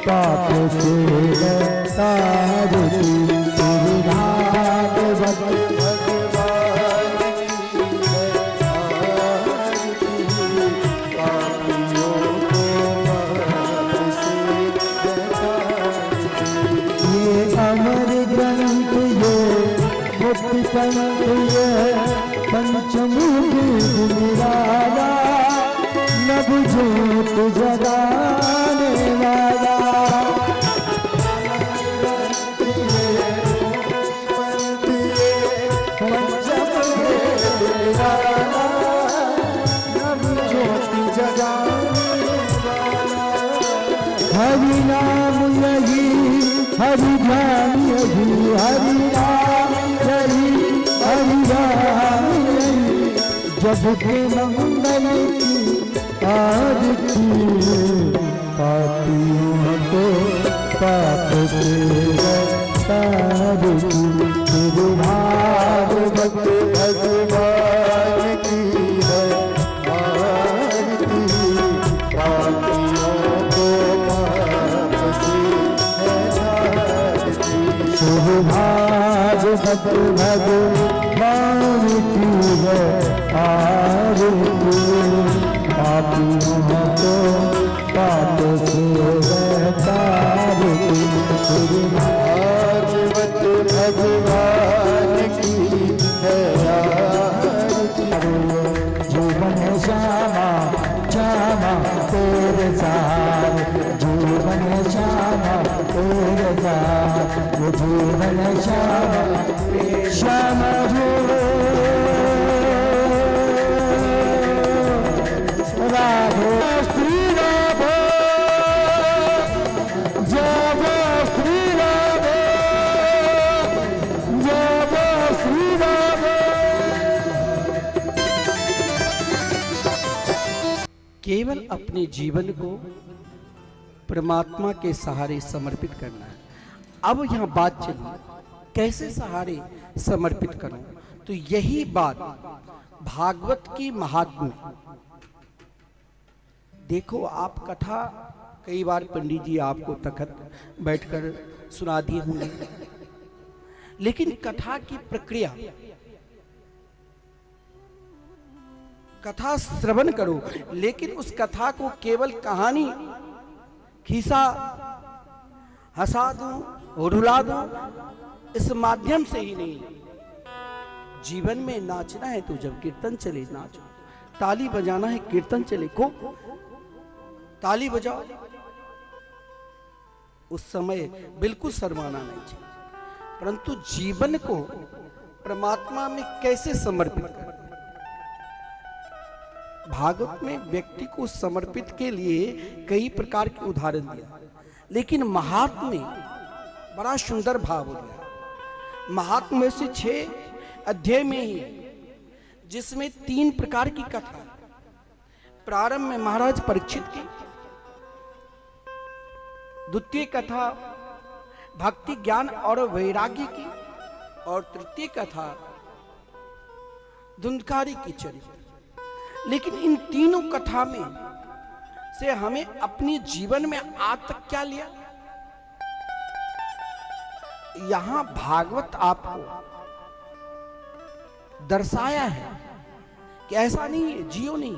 पाप से तारती तेरे भागवत भगवान की है आरती पापियों को पाप से बचाती। ये अमर ग्रंथ ये मुक्ति पंथ ये पंचमुखी निराला नभ ज्योत जगाने वाला। हरि नाम यही हरि ध्यान यही हरि नाम यही हरि ध्यान यही जब के मंगल की आरती पापियों को पाप से तारती तेरे भागवत भगवान की है आरती पापियों को पाप से तारती। शुभ भागवत भगवान की है आरती पापियों को पाप से तारती तेरे भागवत भगवान की है आरती। जीवन श्यामा श्यामा तेरे साथ जीवन श्यामा तेरे साथ जीवन श्यामा श्यामा राधे श्री राधे जय श्री राधे जय श्री राधे। केवल अपने जीवन को परमात्मा के सहारे समर्पित करना है। अब यहाँ बात चली कैसे सहारे समर्पित करूं, तो यही बात भागवत की महात्म्य। देखो आप कथा कई बार पंडित जी आपको तखत बैठकर सुना दिए होंगे, लेकिन कथा की प्रक्रिया, कथा श्रवण करो, लेकिन उस कथा को केवल कहानी खीसा हंसा दूं रुला दूं इस माध्यम से ही नहीं। जीवन में नाचना है तो जब कीर्तन चले नाचो, ताली बजाना है कीर्तन चले को ताली बजाओ, उस समय बिल्कुल शर्माना नहीं चाहिए। परंतु जीवन को परमात्मा में कैसे समर्पित करें, भागवत में व्यक्ति को समर्पित के लिए कई प्रकार के उदाहरण दिया, लेकिन महात्म्य में बड़ा सुंदर भाव हो गया। महात्म्य में से 6 अध्याय में ही जिसमें 3 प्रकार की कथा। प्रारंभ में महाराज परीक्षित की, द्वितीय कथा भक्ति ज्ञान और वैराग्य की, और तृतीय कथा धुंधकारी की चरित्र। लेकिन इन तीनों कथा में से हमें अपने जीवन में आज तक क्या लिया। यहां भागवत आपको दर्शाया है कि ऐसा नहीं है, जियो नहीं,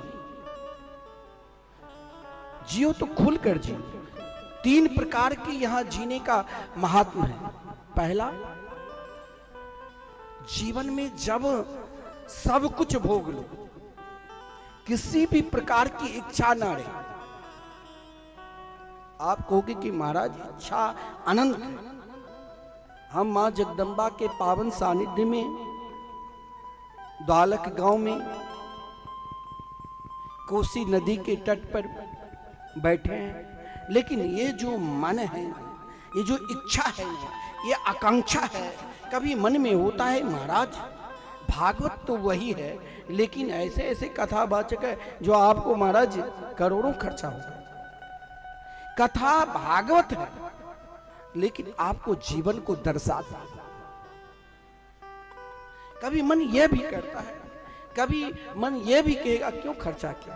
जियो तो खुलकर जियो। 3 प्रकार की यहां जीने का महात्मा है। पहला, जीवन में जब सब कुछ भोग लो, किसी भी प्रकार की इच्छा ना रहे। आप कहोगे कि महाराज इच्छा अनंत है। हम मां जगदम्बा के पावन सानिध्य में द्वालक गांव में कोसी नदी के तट पर बैठे हैं, लेकिन ये जो मन है, ये जो इच्छा है, ये आकांक्षा है, कभी मन में होता है महाराज भागवत तो वही है, लेकिन ऐसे ऐसे कथावाचक है जो आपको महाराज करोड़ों खर्चा होगा। कथा भागवत है, लेकिन आपको जीवन को दर्शाता है। कभी मन यह भी करता है, कभी मन यह भी कहेगा क्यों खर्चा किया।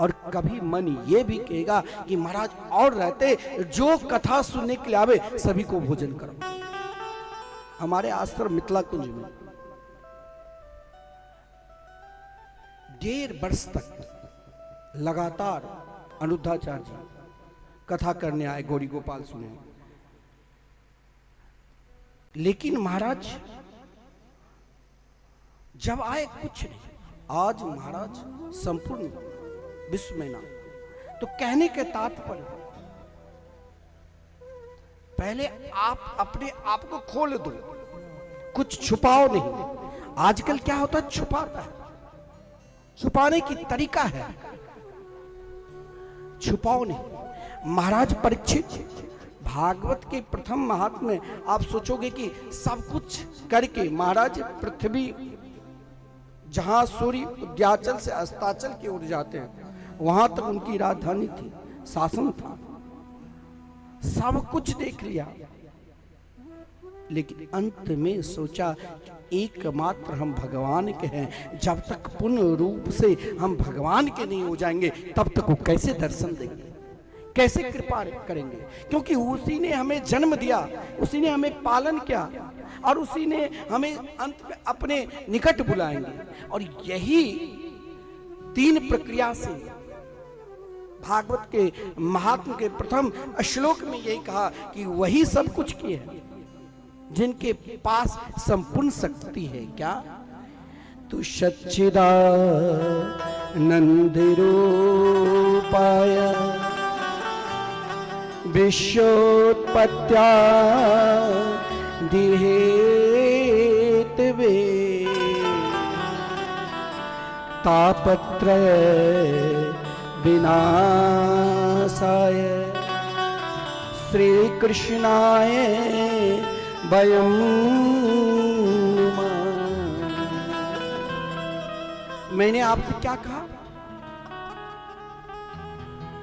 और कभी मन ये भी कहेगा कि महाराज और रहते, जो कथा सुनने के लिए आवे सभी को भोजन करो। हमारे आश्रम मिथिला कुंज में 1.5 वर्ष तक लगातार अनिरुद्धाचार्य जी कथा करने आए, गौरी गोपाल सुने। लेकिन महाराज जब आए कुछ नहीं, आज महाराज संपूर्ण विश्व में नाम। तो कहने के तात्पर्य, पहले आप अपने आप को खोल दो, कुछ छुपाओ नहीं। आजकल क्या होता है, छुपाता है, छुपाने की तरीका है, छुपाओ नहीं। महाराज परीक्षित भागवत के प्रथम महात्म्य आप सोचोगे कि सब कुछ करके महाराज पृथ्वी, जहां सूर्य उद्याचल से अस्ताचल की ओर जाते हैं वहां तक उनकी राजधानी थी, शासन था, सब कुछ देख लिया। लेकिन अंत में सोचा एकमात्र हम भगवान के हैं, जब तक पूर्ण रूप से हम भगवान के नहीं हो जाएंगे तब तक वो कैसे दर्शन देंगे, कैसे कृपा करेंगे। क्योंकि उसी ने हमें जन्म दिया, उसी ने हमें पालन किया और उसी ने हमें अंत में अपने निकट बुलाएंगे। और यही 3 प्रक्रिया से भागवत के महात्म के प्रथम श्लोक में यही कहा कि वही सब कुछ किए हैं जिनके पास संपूर्ण शक्ति है। क्या? तु सच्चिदानंद रूपाय विश्वोत्पत्त्या दिहेतवे तापत्रय विनाशाय श्री कृष्णाय वयं नुमः। मैंने आपसे क्या कहा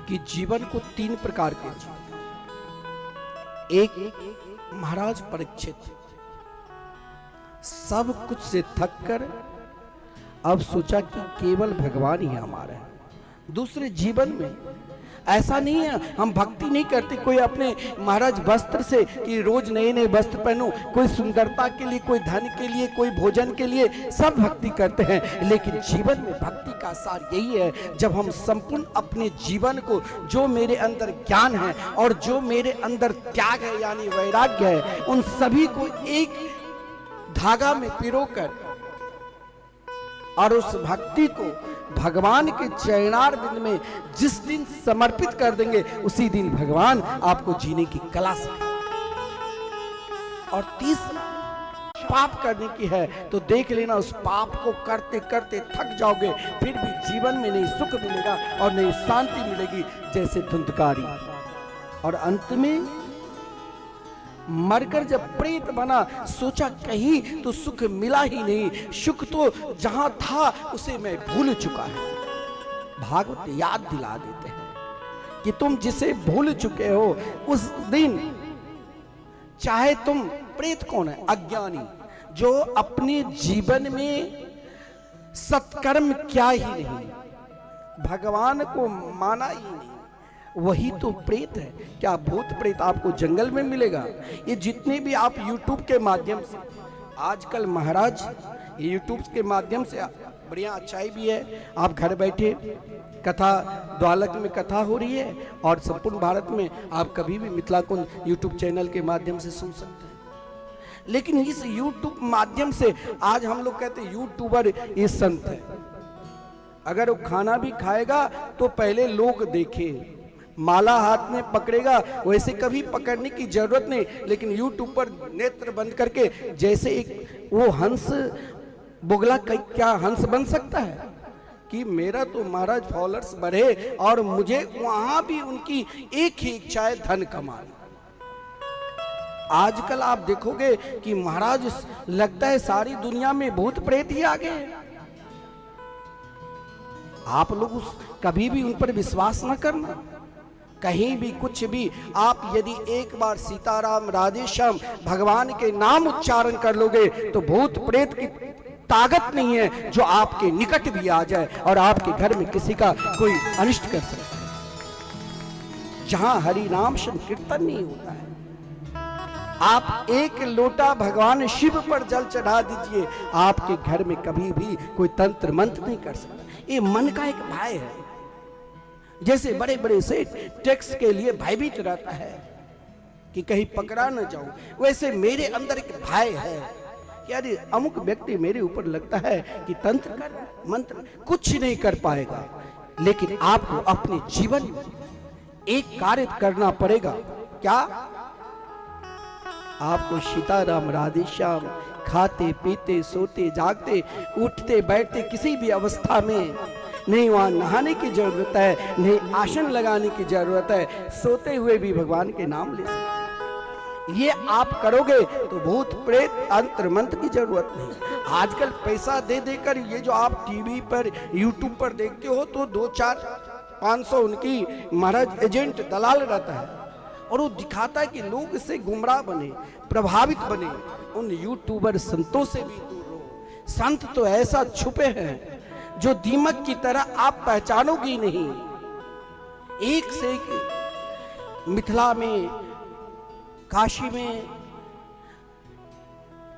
कि जीवन को 3 प्रकार के, एक महाराज परीक्षित सब कुछ से थक कर अब सोचा कि केवल भगवान ही हमारा है। दूसरे जीवन में ऐसा नहीं है, हम भक्ति नहीं करते कोई अपने महाराज वस्त्र से कि रोज नए नए वस्त्र पहनो, कोई सुंदरता के लिए, कोई धन के लिए, कोई भोजन के लिए, सब भक्ति करते हैं। लेकिन जीवन में भक्ति का सार यही है, जब हम संपूर्ण अपने जीवन को, जो मेरे अंदर ज्ञान है और जो मेरे अंदर त्याग है यानी वैराग्य है, उन सभी को एक धागा में पिरोकर और उस भक्ति को भगवान के चरणार बिंद में जिस दिन समर्पित कर देंगे उसी दिन भगवान आपको जीने की कला सिखाएंगे। और तीसरा पाप करने की है तो देख लेना, उस पाप को करते करते थक जाओगे, फिर भी जीवन में नहीं सुख मिलेगा और नहीं शांति मिलेगी, जैसे धुंधकारी। और अंत में मरकर जब प्रेत बना, सोचा कहीं तो सुख मिला ही नहीं, सुख तो जहां था उसे मैं भूल चुका है। भागवत याद दिला देते हैं कि तुम जिसे भूल चुके हो उस दिन, चाहे तुम प्रेत कौन है? अज्ञानी, जो अपने जीवन में सत्कर्म क्या ही नहीं, भगवान को माना ही नहीं, वही तो प्रेत है। क्या भूत प्रेत आपको जंगल में मिलेगा? ये जितने भी आप YouTube के माध्यम से, आजकल महाराज YouTube के माध्यम से बढ़िया अच्छाई भी है, आप घर बैठे कथा, द्वालक में कथा हो रही है और संपूर्ण भारत में आप कभी भी मिथिला कुंज YouTube चैनल के माध्यम से सुन सकते हैं। लेकिन इस YouTube माध्यम से आज हम लोग कहते हैं यूट्यूबर ये संत है। अगर वो खाना भी खाएगा तो पहले लोग देखे, माला हाथ में पकड़ेगा, वैसे कभी पकड़ने की जरूरत नहीं, लेकिन यूट्यूब पर नेत्र बंद करके जैसे एक वो हंस बुगला, क्या हंस बन सकता है कि मेरा तो महाराज फॉलोअर्स बढ़े और मुझे वहां भी उनकी एक ही इच्छा है, धन कमाना। आजकल आप देखोगे कि महाराज लगता है सारी दुनिया में भूत प्रेत ही आ गए। आप लोग कभी भी उन पर विश्वास न करना, कहीं भी कुछ भी। आप यदि एक बार सीताराम राधे श्याम भगवान के नाम उच्चारण कर लोगे तो भूत प्रेत की ताकत नहीं है जो आपके निकट भी आ जाए और आपके घर में किसी का कोई अनिष्ट कर सके। जहां हरि नाम संकीर्तन नहीं होता है, आप एक लोटा भगवान शिव पर जल चढ़ा दीजिए, आपके घर में कभी भी कोई तंत्र मंत्र नहीं कर सकता। ये मन का एक भय है। जैसे बड़े बड़े सेठ टैक्स के लिए भयभीत रहता है कि कहीं पकड़ा न जाऊं, वैसे मेरे अंदर एक भय है कि अरे अमुक व्यक्ति मेरे ऊपर लगता है कि तंत्र कर मंत्र कुछ नहीं कर पाएगा। लेकिन आपको अपने जीवन में एक कार्य करना पड़ेगा। क्या? आपको सीताराम राधे श्याम खाते पीते सोते जागते उठते बैठते किसी भी अवस्था में नहीं वहां नहाने की जरूरत है, नहीं आसन लगाने की जरूरत है, सोते हुए भी भगवान के नाम ले सकते। ये आप करोगे तो भूत प्रेत तंत्र मंत्र की जरूरत नहीं। आजकल पैसा दे देकर ये जो आप टीवी पर यूट्यूब पर देखते हो तो 2-4-500 उनकी महाराज एजेंट दलाल रहता है और वो दिखाता है कि लोग इससे गुमराह बने, प्रभावित बने। उन यूट्यूबर संतों से भी दूर रहो। संत तो ऐसा छुपे हैं जो दीमक की तरह आप पहचानोगे नहीं। एक से एक मिथिला में, काशी में,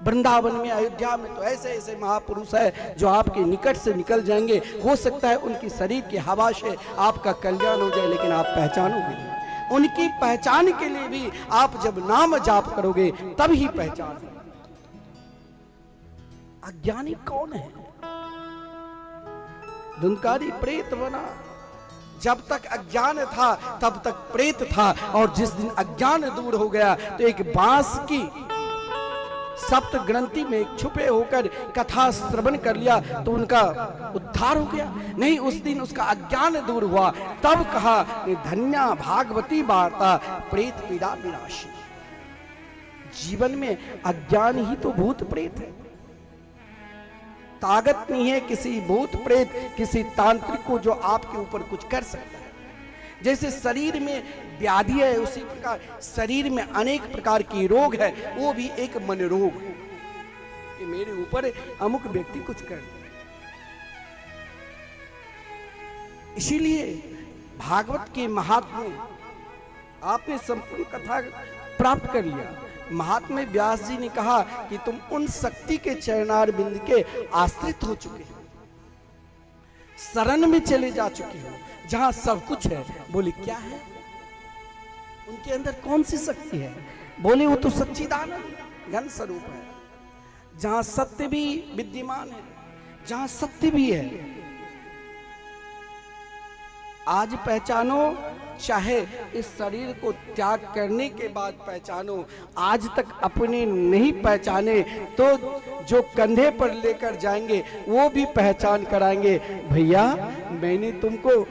वृंदावन में, अयोध्या में तो ऐसे ऐसे महापुरुष है जो आपके निकट से निकल जाएंगे। हो सकता है उनकी शरीर की हवा से आपका कल्याण हो जाए, लेकिन आप पहचानोगे नहीं। उनकी पहचान के लिए भी आप जब नाम जाप करोगे तब ही पहचान। अज्ञानी कौन है? धुंधकारी प्रेत बना। जब तक अज्ञान था तब तक प्रेत था, और जिस दिन अज्ञान दूर हो गया तो एक बांस की सप्त ग्रंथि में छुपे होकर कथा श्रवण कर लिया तो उनका उद्धार हो गया। नहीं, उस दिन उसका अज्ञान दूर हुआ, तब कहा धन्या भागवती वार्ता प्रेत पीड़ा विनाशी। जीवन में अज्ञान ही तो भूत प्रेत है। ताकत नहीं है किसी भूत प्रेत, किसी तांत्रिक को जो आपके ऊपर कुछ कर सकता है। जैसे शरीर में व्याधि है, उसी प्रकार शरीर में अनेक प्रकार की रोग है, वो भी एक मन रोग है कि मेरे ऊपर अमुक व्यक्ति कुछ कर दे। इसीलिए भागवत के महात्म्य आपने संपूर्ण कथा प्राप्त कर लिया। महात्मा व्यास जी ने कहा कि तुम उन शक्ति के चरणार बिंद के आश्रित हो चुके हो, शरण में चले जा चुके हो, जहां सब कुछ है। बोले क्या है? उनके अंदर कौन सी शक्ति है? बोले वो तो सच्चिदानंद घन स्वरूप है, जहां सत्य भी विद्यमान है, जहां सत्य भी है। आज पहचानो, चाहे इस शरीर को त्याग करने के बाद पहचानो। आज तक अपने नहीं पहचाने तो जो कंधे पर लेकर जाएंगे वो भी पहचान कराएंगे। भैया मैंने तुमको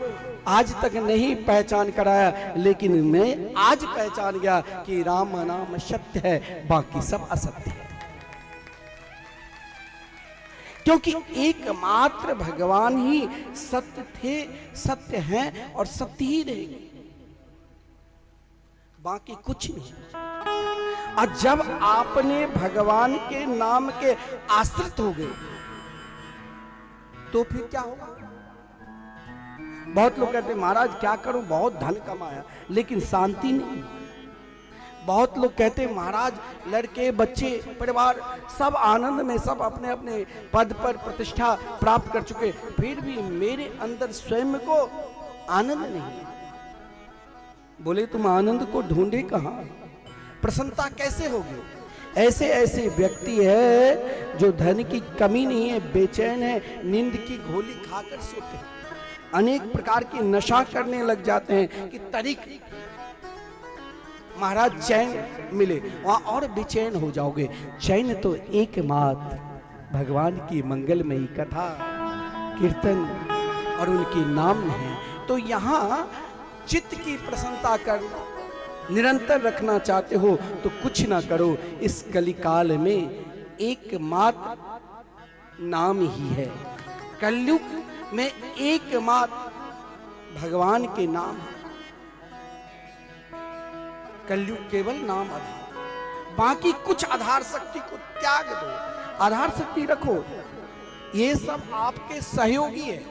आज तक नहीं पहचान कराया, लेकिन मैं आज पहचान गया कि राम नाम सत्य है, बाकी सब असत्य है। क्योंकि एकमात्र भगवान ही सत्य थे, सत्य हैं और सत्य ही रहेंगे, बाकी कुछ नहीं। और जब आपने भगवान के नाम के आश्रित हो गए तो फिर क्या होगा? बहुत लोग कहते हैं महाराज क्या करूं, बहुत धन कमाया लेकिन शांति नहीं। बहुत लोग कहते हैं महाराज लड़के बच्चे परिवार सब आनंद में, सब अपने अपने पद पर प्रतिष्ठा प्राप्त कर चुके, फिर भी मेरे अंदर स्वयं को आनंद नहीं। बोले तुम आनंद को ढूंढे कहां? प्रसन्नता कैसे होगी? ऐसे ऐसे व्यक्ति है जो धन की कमी नहीं है, बेचैन है, नींद की गोली खाकर सोते हैं, अनेक प्रकार की नशा करने लग जाते हैं कि तरीक महाराज चैन मिले, वहां और बेचैन हो जाओगे। चैन तो एकमात्र भगवान की मंगलमयी कथा कीर्तन और उनके नाम में है। तो यहाँ चित्त की प्रसन्नता कर निरंतर रखना चाहते हो तो कुछ ना करो, इस कलिकाल में एकमात्र नाम ही है। कलयुग में एकमात्र भगवान के नाम है। कलयुग केवल नाम आधार, बाकी कुछ आधार शक्ति को त्याग दो। आधार शक्ति रखो, ये सब आपके सहयोगी है,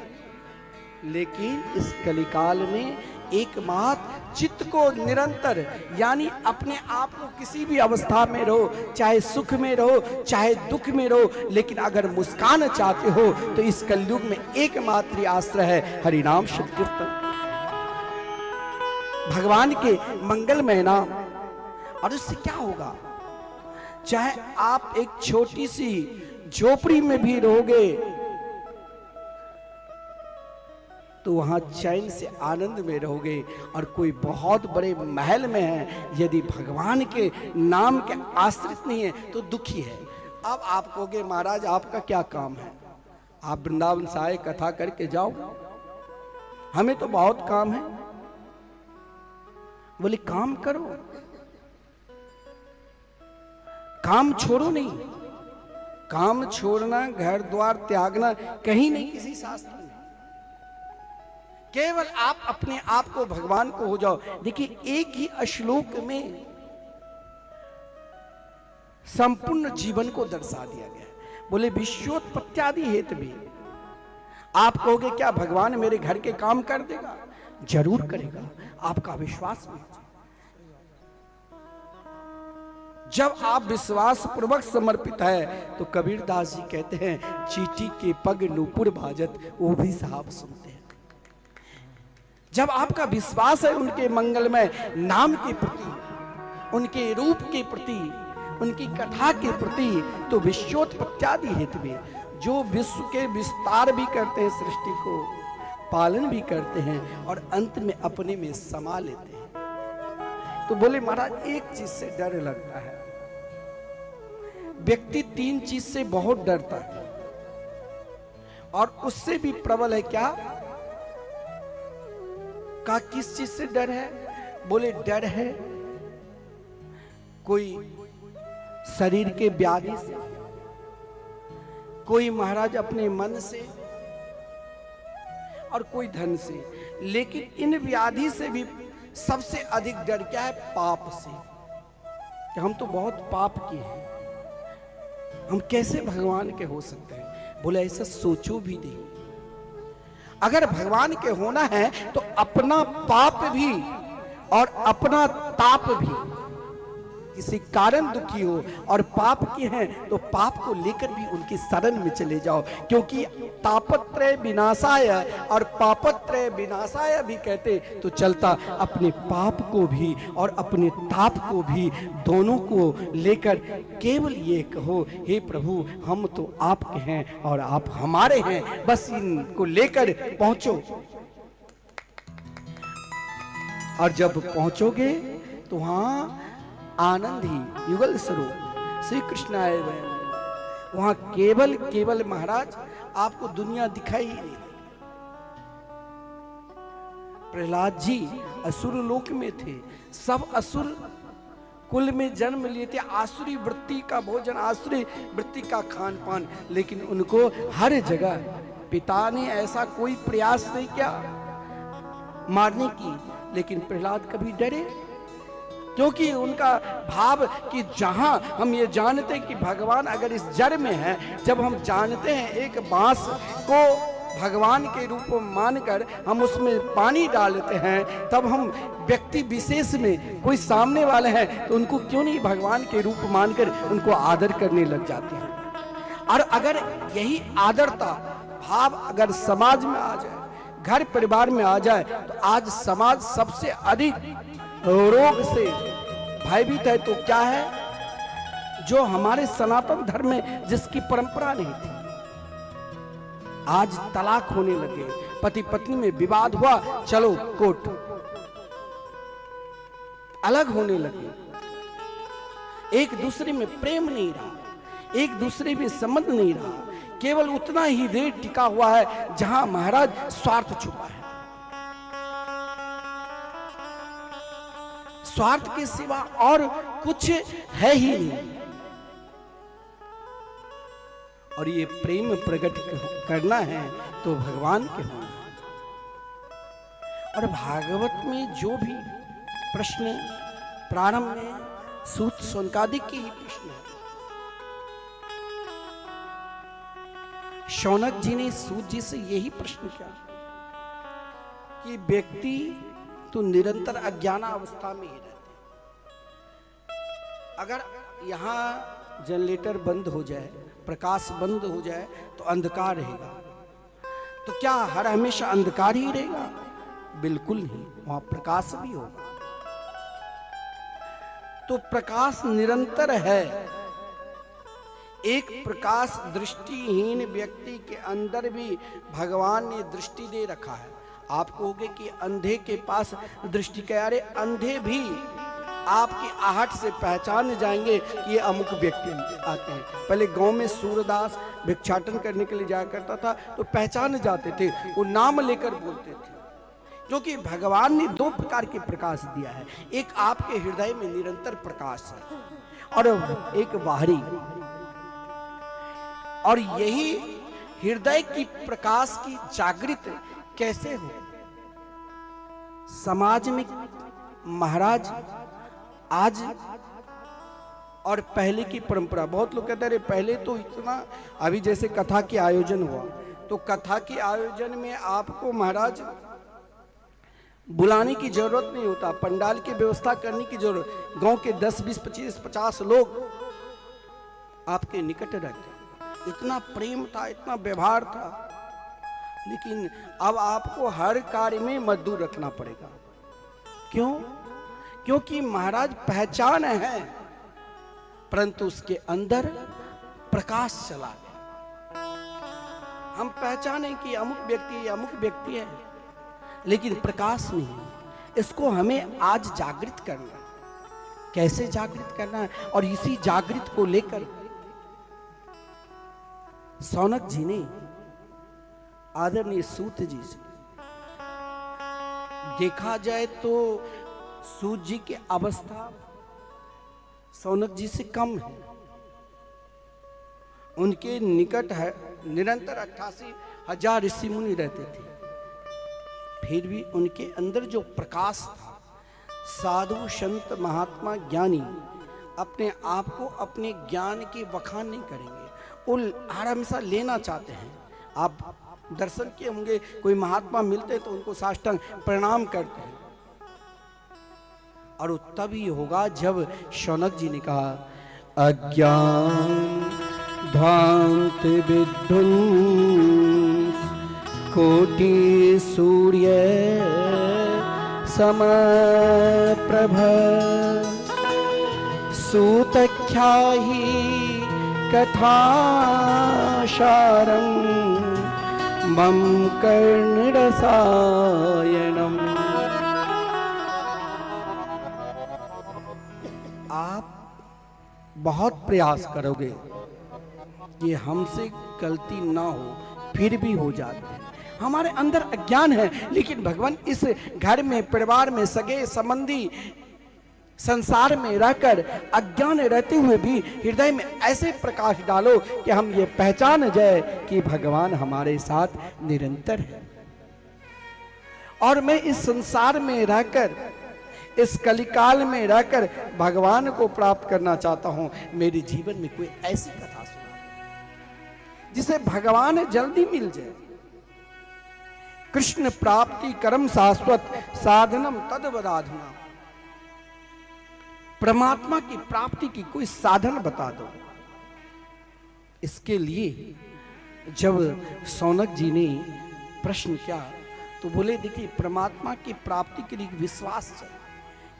लेकिन इस कलिकाल में एकमात्र चित्त को निरंतर, यानी अपने आप को किसी भी अवस्था में रहो, चाहे सुख में रहो चाहे दुख में रहो, लेकिन अगर मुस्कान चाहते हो तो इस कलयुग में एकमात्र आश्रय है हरिनाम संकीर्तन, भगवान के मंगलमय नाम। और इससे क्या होगा, चाहे आप एक छोटी सी झोपड़ी में भी रहोगे तो वहां चैन से आनंद में रहोगे, और कोई बहुत बड़े महल में है, यदि भगवान के नाम के आश्रित नहीं है तो दुखी है। अब आप कहोगे महाराज आपका क्या काम है, आप वृंदावन से आए कथा करके जाओ, हमें तो बहुत काम है। बोले काम करो, काम छोड़ो नहीं। काम छोड़ना, घर द्वार त्यागना कहीं नहीं किसी शास्त्र में, केवल आप अपने आप को भगवान को हो जाओ। देखिए एक ही श्लोक में संपूर्ण जीवन को दर्शा दिया गया है। बोले विश्वोत्पत्त्यादि हेतु भी। आप कहोगे क्या भगवान मेरे घर के काम कर देगा? जरूर करेगा, आपका विश्वास में। जब आप विश्वास पूर्वक समर्पित है तो कबीरदास जी कहते हैं चीटी के पग नूपुर भाजत, वो भी साहब सुनते हैं। जब आपका विश्वास है उनके मंगलमय नाम के प्रति, उनके रूप के प्रति, उनकी कथा के प्रति, तो विश्वोत्पत्त्यादि हेतु में जो विश्व के विस्तार भी करते हैं, सृष्टि को पालन भी करते हैं और अंत में अपने में समा लेते हैं। तो बोले महाराज एक चीज से डर लगता है, व्यक्ति तीन चीज से बहुत डरता है और उससे भी प्रबल है क्या? का किस चीज से डर है? बोले डर है कोई शरीर के व्याधि से, कोई महाराज अपने मन से, और कोई धन से। लेकिन इन व्याधि से भी सबसे अधिक डर क्या है? पाप से, कि हम तो बहुत पाप किए हैं, हम कैसे भगवान के हो सकते हैं? बोले ऐसा सोचो भी नहीं। अगर भगवान के होना है तो अपना पाप भी और अपना ताप भी, किसी कारण दुखी हो और पाप किए हैं तो पाप को लेकर भी उनकी शरण में चले जाओ, क्योंकि तापत्रय विनाशाय और पापत्रय विनाशाय भी कहते तो चलता। अपने पाप को भी और अपने ताप को भी, दोनों को लेकर केवल ये कहो हे प्रभु हम तो आपके हैं और आप हमारे हैं, बस इनको लेकर पहुंचो। और जब पहुंचोगे तो वहां आनंद ही युगल स्वरूप श्री कृष्ण आए हुए, वहां केवल महाराज आपको दुनिया दिखाई ही नहीं देगी। प्रहलाद जी असुर लोक में थे, सब असुर कुल में जन्म लिए थे, आसुरी वृत्ति का भोजन, आसुरी वृत्ति का खान पान, लेकिन उनको हर जगह पिता ने ऐसा कोई प्रयास नहीं किया मारने की। लेकिन प्रहलाद कभी डरे, क्योंकि उनका भाव कि जहां हम ये जानते हैं कि भगवान अगर इस जड़ में है, जब हम जानते हैं एक बांस को भगवान के रूप में मानकर हम उसमें पानी डालते हैं, तब हम व्यक्ति विशेष में कोई सामने वाले हैं तो उनको क्यों नहीं भगवान के रूप मानकर उनको आदर करने लग जाते हैं। और अगर यही आदरता भाव अगर समाज में आ जाए, घर परिवार में आ जाए, तो आज समाज सबसे अधिक रोग से भयभीत है। तो क्या है? जो हमारे सनातन धर्म में जिसकी परंपरा नहीं थी, आज तलाक होने लगे, पति पत्नी में विवाद हुआ, चलो कोर्ट, अलग होने लगे, एक दूसरे में प्रेम नहीं रहा, एक दूसरे में संबंध नहीं रहा, केवल उतना ही देर टिका हुआ है जहां महाराज स्वार्थ छुपा है। स्वार्थ के सिवा और कुछ है ही नहीं। और ये प्रेम प्रकट करना है तो भगवान के होना। और भागवत में जो भी प्रश्न प्रारंभ में सूत शौनकादिक के ही प्रश्न है। शौनक जी ने सूत जी से यही प्रश्न किया कि व्यक्ति तो निरंतर अज्ञानावस्था में ही रहते, अगर यहाँ जनरेटर बंद हो जाए, प्रकाश बंद हो जाए तो अंधकार रहेगा, तो क्या हर हमेशा अंधकार ही रहेगा? बिल्कुल नहीं, वहां प्रकाश भी होगा। तो प्रकाश निरंतर है। एक प्रकाश दृष्टिहीन व्यक्ति के अंदर भी भगवान ने दृष्टि दे रखा है। आप कहोगे कि अंधे के पास दृष्टि क्या? अरे अंधे भी आपकी आहट से पहचान जाएंगे कि ये अमुक व्यक्ति आते हैं। पहले गांव में सूरदास भिक्षाटन करने के लिए जाया करता था तो पहचान जाते थे, वो नाम लेकर बोलते थे, क्योंकि भगवान ने दो प्रकार के प्रकाश दिया है। एक आपके हृदय में निरंतर प्रकाश है और एक बाहरी। और यही हृदय की प्रकाश की जागृत कैसे हो? समाज में महाराज आज और पहले की परंपरा, बहुत लोग कहते हैं पहले तो इतना, अभी जैसे कथा के आयोजन हुआ तो कथा के आयोजन में आपको महाराज बुलाने की जरूरत नहीं होता, पंडाल की व्यवस्था करने की जरूरत, गांव के 10, 20, 25, 50 लोग आपके निकट रहते, इतना प्रेम था, इतना व्यवहार था। लेकिन अब आपको हर कार्य में मजदूर रखना पड़ेगा। क्यों? क्योंकि महाराज पहचान है परंतु उसके अंदर प्रकाश चला गया। हम पहचाने कि अमुक व्यक्ति है, लेकिन प्रकाश नहीं। इसको हमें आज जागृत करना है। कैसे जागृत करना है? और इसी जागृत को लेकर शौनक जी ने आदरणीय सूत जी से, देखा जाए तो सूत जी की अवस्था शौनक जी से कम है। उनके निकट है निरंतर 88,000 ऋषि मुनि रहते थे, फिर भी उनके अंदर जो प्रकाश था, साधु संत महात्मा ज्ञानी अपने आप को अपने ज्ञान की बखान नहीं करेंगे, वो हर हमेशा लेना चाहते हैं। आप दर्शन किए होंगे, कोई महात्मा मिलते तो उनको साष्टांग प्रणाम करते हैं, और तभी होगा जब शौनक जी ने कहा अज्ञान ध्वांत विध्वंस कोटि सूर्य समप्रभ सूतख्याहि कथाशारं मम कर्णरसायनम्। आप बहुत प्रयास करोगे कि हमसे गलती ना हो, फिर भी हो जाते हैं। हमारे अंदर अज्ञान है, लेकिन भगवान इस घर में, परिवार में, सगे संबंधी संसार में रहकर अज्ञान रहते हुए भी हृदय में ऐसे प्रकाश डालो कि हम ये पहचान जाए कि भगवान हमारे साथ निरंतर है। और मैं इस संसार में रहकर, इस कलिकाल में रहकर भगवान को प्राप्त करना चाहता हूं। मेरे जीवन में कोई ऐसी कथा सुना जिसे भगवान जल्दी मिल जाए। कृष्ण प्राप्ति करम शाश्वत साधनम तद्वदाधुना। परमात्मा की प्राप्ति की कोई साधन बता दो। इसके लिए जब शौनक जी ने प्रश्न किया तो बोले देखिए, परमात्मा की प्राप्ति के लिए विश्वास चाहिए,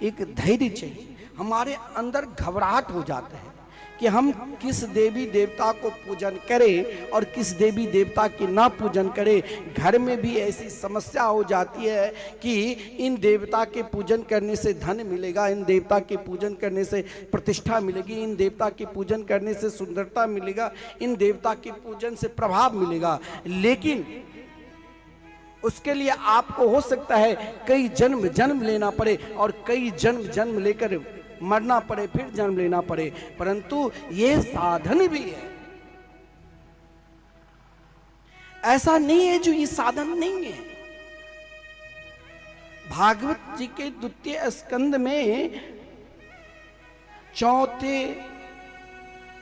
एक धैर्य चाहिए। हमारे अंदर घबराहट हो जाता है कि हम किस देवी देवता को पूजन करें और किस देवी देवता के ना पूजन करें। घर में भी ऐसी समस्या हो जाती है कि इन देवता के पूजन करने से धन मिलेगा, इन देवता के पूजन करने से प्रतिष्ठा मिलेगी, इन देवता के पूजन करने से सुंदरता मिलेगा, इन देवता के पूजन से प्रभाव मिलेगा। लेकिन उसके लिए आपको हो सकता है कई जन्म लेना पड़े और कई जन्म लेकर मरना पड़े, फिर जन्म लेना पड़े, परंतु ये साधन भी है। ऐसा नहीं है जो ये साधन नहीं है। भागवत जी के 2 स्कंद में 4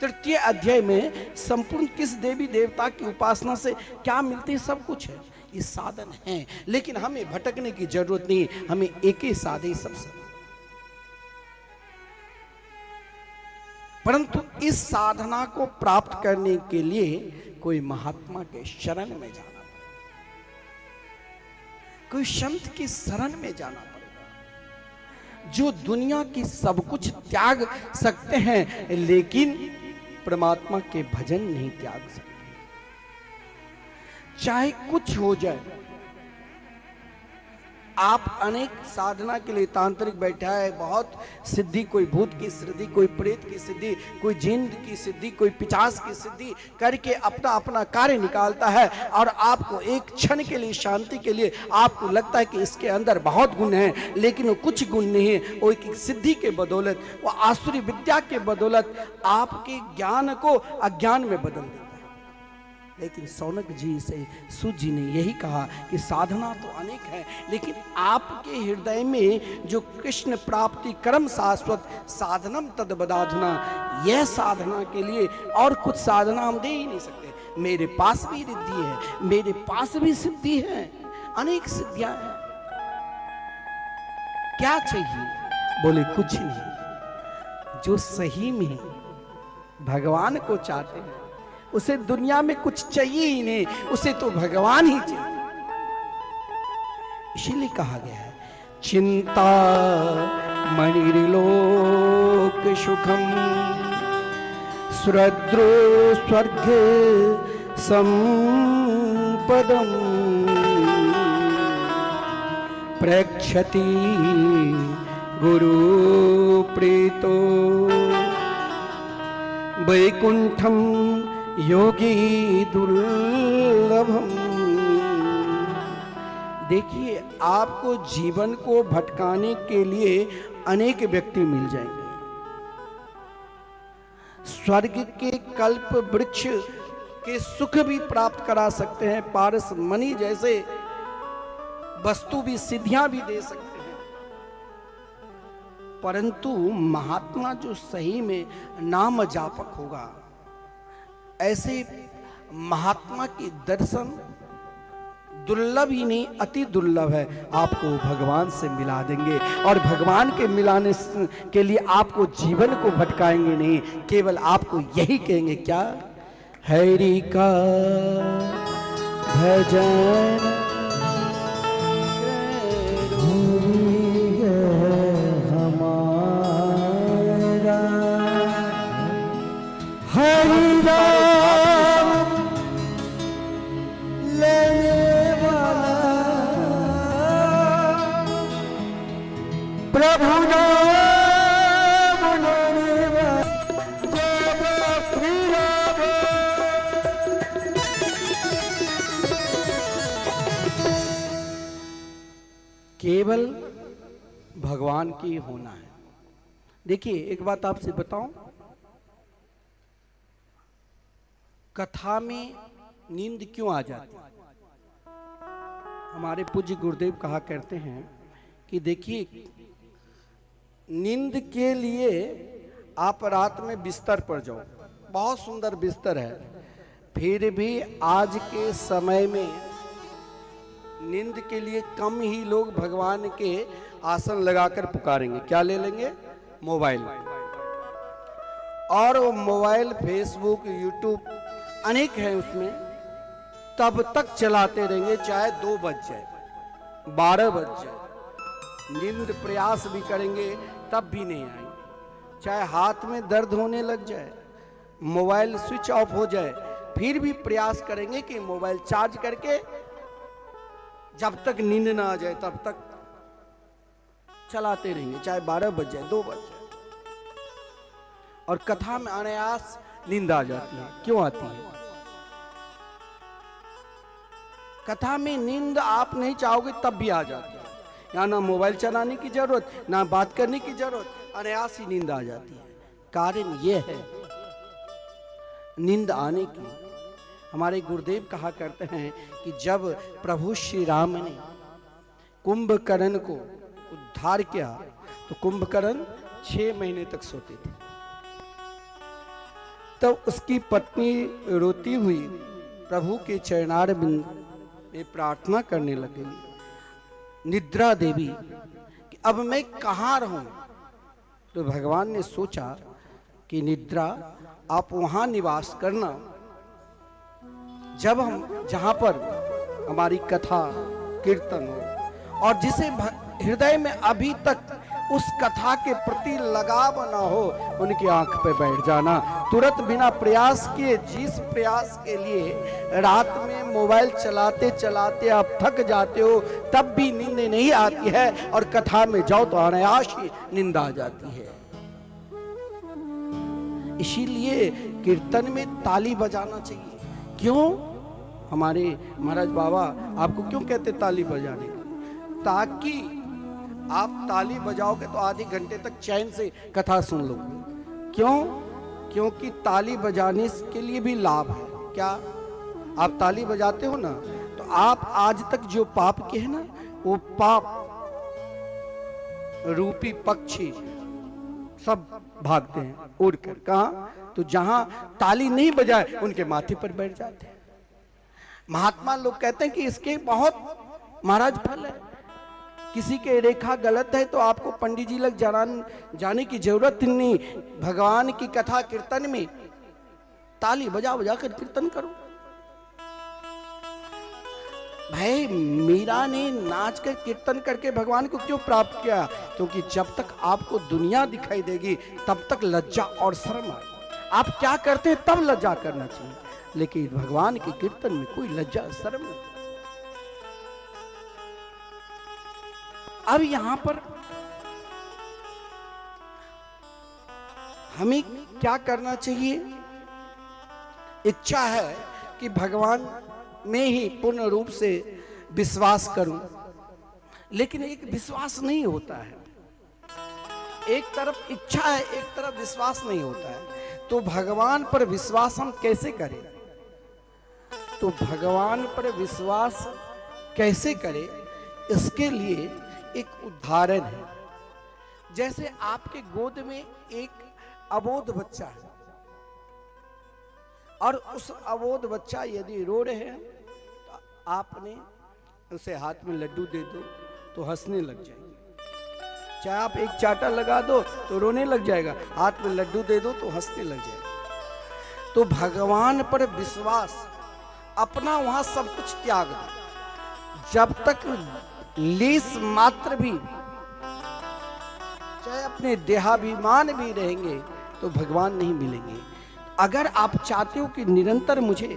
तृतीय अध्याय में संपूर्ण किस देवी देवता की उपासना से क्या मिलती है, सब कुछ है, ये साधन है। लेकिन हमें भटकने की जरूरत नहीं, हमें एक ही साधे सबसे। परंतु इस साधना को प्राप्त करने के लिए कोई महात्मा के शरण में जाना पड़ेगा, कोई संत की शरण में जाना पड़ेगा, जो दुनिया की सब कुछ त्याग सकते हैं लेकिन परमात्मा के भजन नहीं त्याग सकते। चाहे कुछ हो जाए, आप अनेक साधना के लिए तांत्रिक बैठा है, बहुत सिद्धि, कोई भूत की सिद्धि, कोई प्रेत की सिद्धि, कोई जिन की सिद्धि, कोई पिचास की सिद्धि करके अपना अपना कार्य निकालता है, और आपको एक क्षण के लिए, शांति के लिए आपको लगता है कि इसके अंदर बहुत गुण हैं, लेकिन वो कुछ गुण नहीं है। वो एक सिद्धि के बदौलत, वो आसुरी विद्या के बदौलत आपके ज्ञान को अज्ञान में बदल देता है। लेकिन सौनक जी से सूत जी ने यही कहा कि साधना तो अनेक है, लेकिन आपके हृदय में जो कृष्ण प्राप्ति कर्म शाश्वत साधनम तद बदाधना, यह साधना के लिए और कुछ साधना हम दे ही नहीं सकते। मेरे पास भी रिद्धि है, मेरे पास भी सिद्धि है, अनेक सिद्धियां हैं, क्या चाहिए? बोले कुछ नहीं। जो सही में भगवान को चाहते हैं उसे दुनिया में कुछ चाहिए ही नहीं, उसे तो भगवान ही चाहिए। इसीलिए कहा गया है चिंता मणिर्लोक सुखम सुरद्रो स्वर्ग संपदम प्रेक्षति गुरु प्रीतो वैकुंठम योगी दुर्लभम। देखिए, आपको जीवन को भटकाने के लिए अनेक व्यक्ति मिल जाएंगे। स्वर्ग के कल्प वृक्ष के सुख भी प्राप्त करा सकते हैं, पारस मणि जैसे वस्तु भी, सिद्धियां भी दे सकते हैं। परंतु महात्मा जो सही में नाम जापक होगा, ऐसे महात्मा के दर्शन दुर्लभ ही नहीं, अति दुर्लभ है, आपको भगवान से मिला देंगे। और भगवान के मिलाने के लिए आपको जीवन को भटकाएंगे नहीं, केवल आपको यही कहेंगे, क्या? हरि का भजन हमारा, हरि नाम लेने वाला, प्रभु नाम लेने वाला, जय श्री राम। केवल भगवान की होना है। देखिए, एक बात आपसे बताऊं, कथा में नींद क्यों आ जाती है? हमारे पूज्य गुरुदेव कहा करते हैं कि देखिए, नींद के लिए आप रात में बिस्तर पर जाओ, बहुत सुंदर बिस्तर है, फिर भी आज के समय में नींद के लिए कम ही लोग भगवान के आसन लगाकर पुकारेंगे। क्या ले लेंगे? मोबाइल। और वो मोबाइल, फेसबुक, यूट्यूब अनेक है, उसमें तब तक चलाते रहेंगे, चाहे 2 बज जाए, 12 बज जाए, नींद प्रयास भी करेंगे तब भी नहीं आएंगे, चाहे हाथ में दर्द होने लग जाए, मोबाइल स्विच ऑफ हो जाए, फिर भी प्रयास करेंगे कि मोबाइल चार्ज करके जब तक नींद ना आ जाए तब तक चलाते रहेंगे, चाहे 12 बज जाए, 2 बज जाए। और कथा में अनायास नींद आ जाती है। क्यों आती है? कथा में नींद आप नहीं चाहोगे तब भी आ जाती है। यहाँ ना मोबाइल चलाने की जरूरत, ना बात करने की जरूरत, अनायास ही नींद आ जाती है। कारण यह है नींद आने की। हमारे गुरुदेव कहा करते हैं कि जब प्रभु श्री राम ने कुंभकर्ण को उद्धार किया तो कुंभकर्ण 6 महीने तक सोते थे। तो उसकी पत्नी रोती हुई प्रभु के चरणार बिंद में प्रार्थना करने लगी, निद्रा देवी कि अब मैं कहाँ रहूं। तो भगवान ने सोचा कि निद्रा आप वहां निवास करना जब हम जहां पर हमारी कथा कीर्तन हो, और जिसे हृदय में अभी तक उस कथा के प्रति लगाव ना हो उनकी आंख पे बैठ जाना, तुरंत बिना प्रयास किए। जिस प्रयास के लिए रात में मोबाइल चलाते चलाते आप थक जाते हो तब भी नींद नहीं आती है, और कथा में जाओ तो अनायास ही नींद आ जाती है। इसीलिए कीर्तन में ताली बजाना चाहिए। क्यों? हमारे महाराज बाबा आपको क्यों कहते ताली बजाने का? ताकि आप ताली बजाओगे तो आधे घंटे तक चैन से कथा सुन लोगे। क्यों? क्योंकि ताली बजाने के लिए भी लाभ है। क्या? आप ताली बजाते हो ना, तो आप आज तक जो पाप किए हैं ना, वो पाप रूपी पक्षी सब भागते हैं उड़कर। कहां? तो जहां ताली नहीं बजाए उनके माथे पर बैठ जाते हैं। महात्मा लोग कहते हैं कि इसके बहुत महाराज फल है। किसी के रेखा गलत है तो आपको पंडित जी लग जाने की जरूरत नहीं। भगवान की कथा कीर्तन में ताली बजा बजा कर कीर्तन करो। भाई मीरा ने नाच कर कीर्तन करके भगवान को क्यों प्राप्त किया? क्योंकि जब तक आपको दुनिया दिखाई देगी तब तक लज्जा और शर्म आए। आप क्या करते हैं तब लज्जा करना चाहिए, लेकिन भगवान के कीर्तन में कोई लज्जा शर्म नहीं। अब यहां पर हमें क्या करना चाहिए? इच्छा है कि भगवान में ही पूर्ण रूप से विश्वास करूं, लेकिन एक विश्वास नहीं होता है। एक तरफ इच्छा है, एक तरफ विश्वास नहीं होता है। तो भगवान पर विश्वास हम कैसे करें? तो भगवान पर विश्वास कैसे करें, इसके लिए एक उदाहरण है। जैसे आपके गोद में एक अबोध बच्चा है, और उस अबोध बच्चा यदि रो रहे हैं तो आपने उसे हाथ में लड्डू दे दो तो हंसने लग जाएगी। चाहे आप एक चाटा लगा दो तो रोने लग जाएगा, हाथ में लड्डू दे दो तो हंसने लग जाएगा। तो भगवान पर विश्वास, अपना वहां सब कुछ त्याग दो। जब तक लेस मात्र भी, चाहे अपने देहाभिमान भी रहेंगे तो भगवान नहीं मिलेंगे। अगर आप चाहते हो कि निरंतर मुझे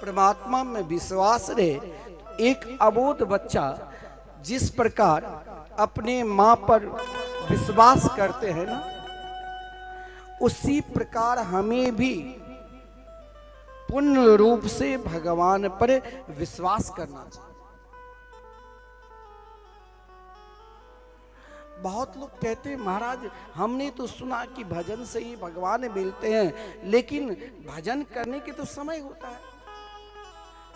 परमात्मा में विश्वास रहे, एक अबोध बच्चा जिस प्रकार अपने मां पर विश्वास करते हैं ना, उसी प्रकार हमें भी पूर्ण रूप से भगवान पर विश्वास करना चाहिए। बहुत लोग कहते हैं महाराज हमने तो सुना कि भजन से ही भगवान मिलते हैं, लेकिन भजन करने के तो समय होता है।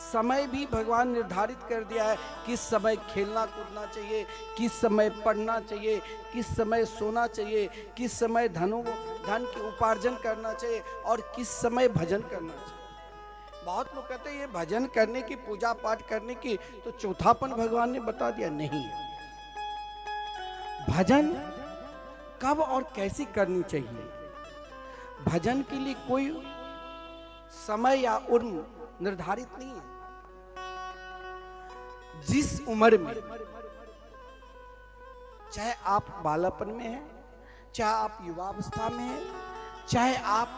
समय भी भगवान निर्धारित कर दिया है, किस समय खेलना कूदना चाहिए, किस समय पढ़ना चाहिए, किस समय सोना चाहिए, किस समय धन की उपार्जन करना चाहिए, और किस समय भजन करना चाहिए। बहुत लोग कहते हैं ये भजन करने की, पूजा पाठ करने की तो चौथापन भगवान ने बता दिया। नहीं, भजन कब और कैसी करनी चाहिए, भजन के लिए कोई समय या उम्र निर्धारित नहीं है। जिस उम्र में, चाहे आप बालापन में हैं, चाहे आप युवावस्था में हैं, चाहे आप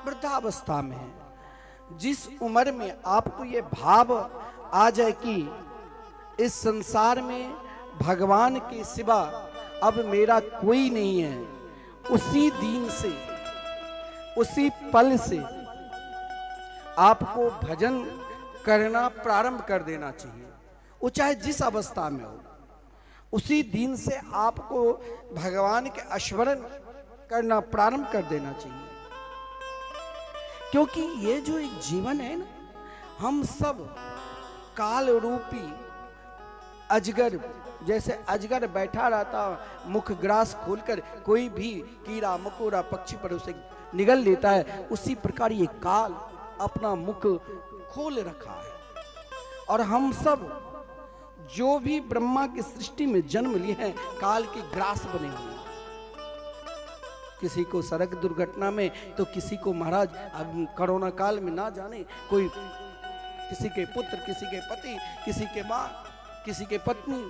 वृद्धावस्था में हैं, जिस उम्र में आपको ये भाव आ जाए कि इस संसार में भगवान के सिवा अब मेरा कोई नहीं है, उसी दिन से, उसी पल से आपको भजन करना प्रारंभ कर देना चाहिए। वो चाहे जिस अवस्था में हो, उसी दिन से आपको भगवान के स्मरण करना प्रारंभ कर देना चाहिए। क्योंकि ये जो एक जीवन है ना, हम सब काल रूपी अजगर, जैसे अजगर बैठा रहता मुख ग्रास खोलकर, कोई भी कीड़ा मकोड़ा पक्षी पर उसे निगल लेता है, उसी प्रकार ये काल अपना मुख खोल रखा है। और हम सब जो भी ब्रह्मा की सृष्टि में जन्म लिए हैं, काल के ग्रास बने हुए हैं। किसी को सड़क दुर्घटना में, तो किसी को महाराज अब कोरोना काल में ना जाने कोई, किसी के पुत्र, किसी के पति, किसी के माँ, किसी के पत्नी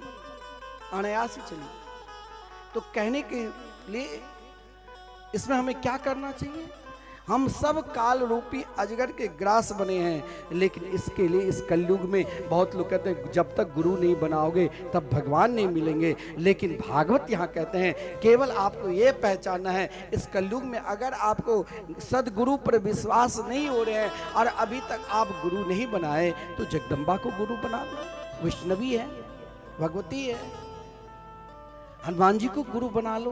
अनायास ही चली। तो कहने के लिए इसमें हमें क्या करना चाहिए? हम सब काल रूपी अजगर के ग्रास बने हैं, लेकिन इसके लिए इस कलयुग में बहुत लोग कहते हैं जब तक गुरु नहीं बनाओगे तब भगवान नहीं मिलेंगे। लेकिन भागवत यहाँ कहते हैं केवल आपको ये पहचानना है, इस कलयुग में अगर आपको सदगुरु पर विश्वास नहीं हो रहे हैं और अभी तक आप गुरु नहीं बनाए, तो जगदम्बा को गुरु बना लो। वैष्णवी है, भगवती है, हनुमान जी को गुरु बना लो।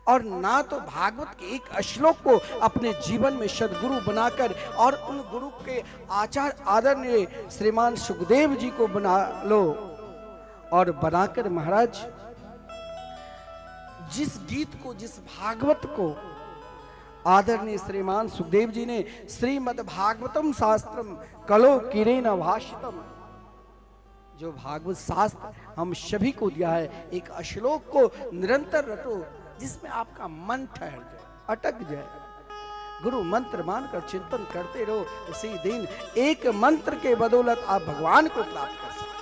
और ना तो भागवत के एक श्लोक को अपने जीवन में सदगुरु बनाकर, और उन गुरु के आचार आदरणीय श्रीमान सुखदेव जी को बना लो, और बनाकर महाराज जिस गीत को, जिस भागवत को आदरणीय श्रीमान सुखदेव जी ने श्रीमद् भागवतम शास्त्रम कलो किरेन भाषितम, जो भागवत शास्त्र हम सभी को दिया है, एक श्लोक को निरंतर रटो जिसमें आपका मन ठहर जाए, अटक जाए। गुरु मंत्र मानकर चिंतन करते रहो, उसी दिन एक मंत्र के बदौलत आप भगवान को प्राप्त कर सकते।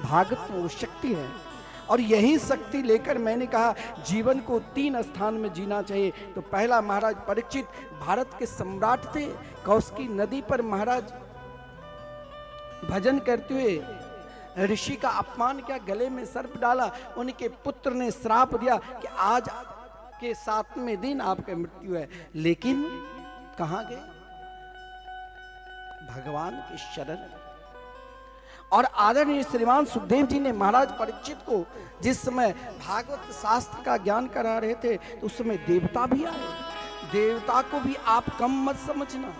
भागवत में वो शक्ति है, और यही शक्ति लेकर मैंने कहा जीवन को 3 स्थान में जीना चाहिए। तो पहला, महाराज परीक्षित भारत के सम्राट थे, कौशिकी नदी पर महाराज भजन करते हुए ऋषि का अपमान किया, गले में सर्प डाला, उनके पुत्र ने श्राप दिया कि आज के 7वें दिन आपकी मृत्यु है। लेकिन कहां गए? भगवान के शरण। और आदरणीय श्रीमान सुखदेव जी ने महाराज परीक्षित को जिस समय भागवत शास्त्र का ज्ञान करा रहे थे, तो उस समय देवता भी आए। देवता को भी आप कम मत समझना।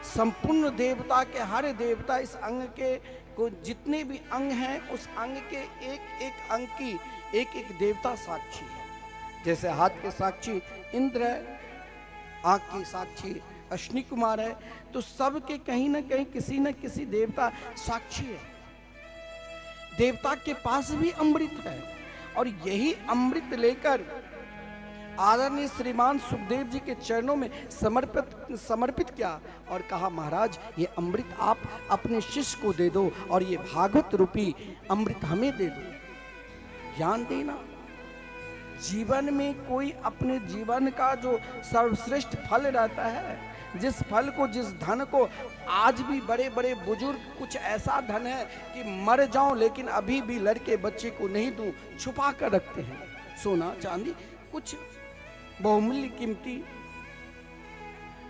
संपूर्ण देवता के, हर देवता इस अंग के को जितने भी अंग हैं, उस अंग के एक एक अंग की एक एक देवता साक्षी है। जैसे हाथ के साक्षी इंद्र है, आंख की साक्षी अश्विनी कुमार है, तो सबके कहीं ना कहीं किसी न किसी देवता साक्षी है। देवता के पास भी अमृत है, और यही अमृत लेकर आदरणीय श्रीमान सुखदेव जी के चरणों में समर्पित किया, और कहा महाराज ये अमृत आप अपने शिष्य को दे दो, और ये भागवत रूपी अमृत हमें दे दो। ज्ञान देना, जीवन में कोई अपने जीवन का जो सर्वश्रेष्ठ फल रहता है, जिस फल को, जिस धन को, आज भी बड़े बड़े बुजुर्ग कुछ ऐसा धन है कि मर जाऊं लेकिन अभी भी लड़के बच्चे को नहीं दूं, छुपा कर रखते हैं। सोना चांदी कुछ बहुमूल्य कीमती,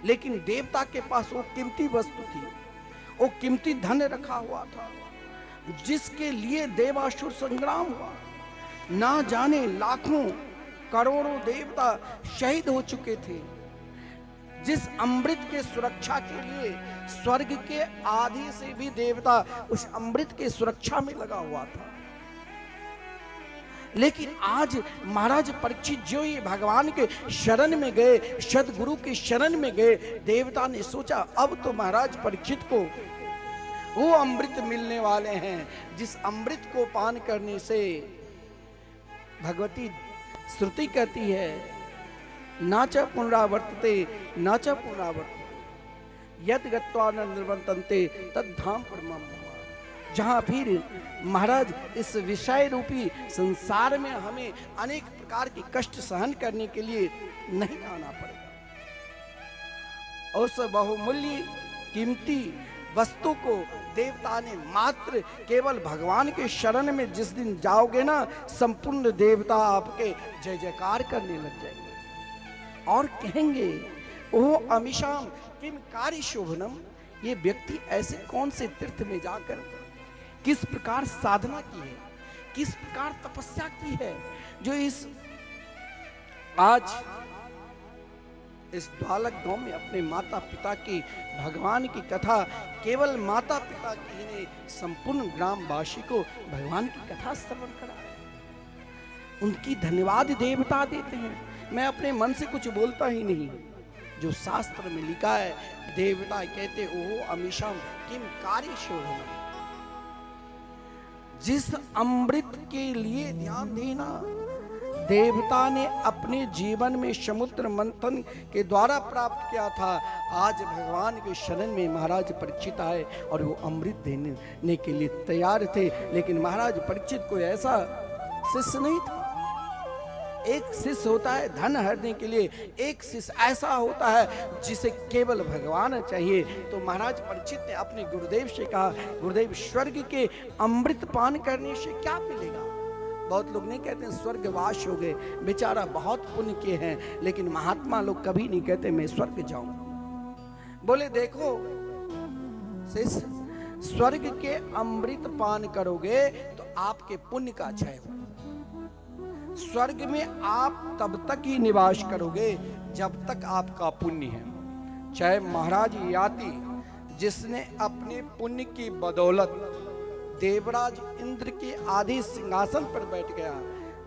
लेकिन देवता के पास वो कीमती वस्तु थी, वो कीमती धन रखा हुआ था, जिसके लिए देवासुर संग्राम हुआ। ना जाने लाखों करोड़ों देवता शहीद हो चुके थे। जिस अमृत के सुरक्षा के लिए स्वर्ग के आदि से भी देवता उस अमृत के सुरक्षा में लगा हुआ था। लेकिन आज महाराज परीक्षित जो ये भगवान के शरण में गए, सदगुरु के शरण में गए, देवता ने सोचा अब तो महाराज परीक्षित को वो अमृत मिलने वाले हैं जिस अमृत को पान करने से भगवती श्रुति कहती है न च पुनरावर्तते न च पुनरावर्तते यद गत्वा न निर्वर्तन्ते तद धाम परमं मम। जहां फिर महाराज इस विषय रूपी संसार में हमें अनेक प्रकार के कष्ट सहन करने के लिए नहीं आना पड़ेगा। उस बहुमूल्य कीमती वस्तु को देवता ने मात्र केवल भगवान के शरण में जिस दिन जाओगे ना, संपूर्ण देवता आपके जय जयकार करने लग जाएंगे और कहेंगे ओ अमीशाम किम कार्य शोभनम। ये व्यक्ति ऐसे कौन से तीर्थ में जाकर किस प्रकार साधना की है, किस प्रकार तपस्या की है, जो इस आज इस बालक गांव में अपने माता पिता की भगवान की कथा, केवल माता पिता की ही नहीं, संपूर्ण ग्रामवासी को भगवान की कथा श्रवण करा रहे हैं। उनकी धन्यवाद देवता देते हैं। मैं अपने मन से कुछ बोलता ही नहीं, जो शास्त्र में लिखा है, देवता कहते ओहो अमीशम किम कार्यशो। जिस अमृत के लिए ध्यान देना देवता ने अपने जीवन में समुद्र मंथन के द्वारा प्राप्त किया था, आज भगवान के शरण में महाराज परीक्षित आए और वो अमृत देने के लिए तैयार थे। लेकिन महाराज परीक्षित कोई ऐसा शिष्य नहीं था। एक शिष्य होता है धन हरने के लिए, एक शिष्य ऐसा होता है जिसे केवल भगवान चाहिए। तो महाराज परीक्षित ने अपने गुरुदेव से कहा, गुरुदेव स्वर्ग के अमृत पान करने से क्या मिलेगा? बहुत लोग नहीं कहते स्वर्गवास हो गए, बेचारा बहुत पुण्य किए हैं, लेकिन महात्मा लोग कभी नहीं कहते मैं स्वर्ग जाऊं। बोले देखो शिष्य, स्वर्ग के अमृत पान करोगे तो आपके पुण्य का क्षय हो। स्वर्ग में आप तब तक ही निवास करोगे जब तक आपका पुण्य है। चाहे महाराज याति जिसने अपने पुण्य की बदौलत देवराज इंद्र के आधे सिंहासन पर बैठ गया,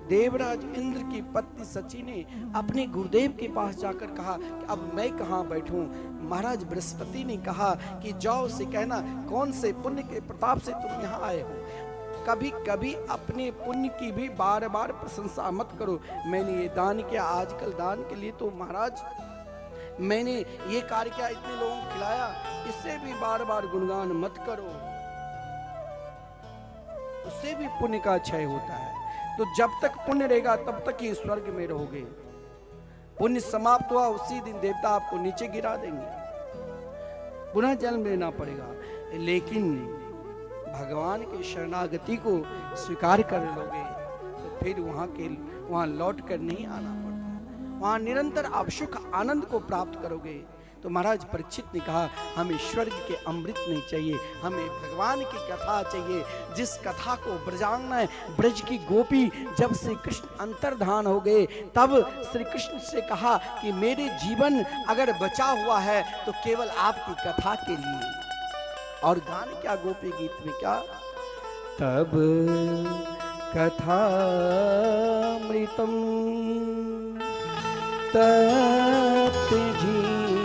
देवराज इंद्र की पत्नी सची ने अपने गुरुदेव के पास जाकर कहा कि अब मैं कहाँ बैठूं? महाराज बृहस्पति ने कहा कि जाओ से कहना कौन से पुण्य के प्रताप से तुम यहाँ आए हो। कभी कभी अपने पुण्य की भी बार बार प्रशंसा मत करो। मैंने ये दान किया, आजकल दान के लिए तो महाराज मैंने ये कार्य किया, इतने लोगों को खिलाया, इससे भी बार बार गुणगान मत करो, उससे भी पुण्य का क्षय होता है। तो जब तक पुण्य रहेगा तब तक ही स्वर्ग में रहोगे। पुण्य समाप्त हुआ उसी दिन देवता आपको नीचे गिरा देंगे, पुनः जन्म लेना पड़ेगा। लेकिन भगवान के शरणागति को स्वीकार कर लोगे तो फिर वहां लौट कर नहीं आना पड़ता, वहां निरंतर आप सुख आनंद को प्राप्त करोगे। तो महाराज परीक्षित ने कहा हमें स्वर्ग के अमृत नहीं चाहिए, हमें भगवान की कथा चाहिए, जिस कथा को ब्रजांगना ब्रज की गोपी जब श्री कृष्ण अंतर्धान हो गए तब श्री कृष्ण से कहा कि मेरे जीवन अगर बचा हुआ है तो केवल आपकी कथा के लिए। और गान क्या गोपी गीत में क्या, तब कथामृतम तप्त जीवनम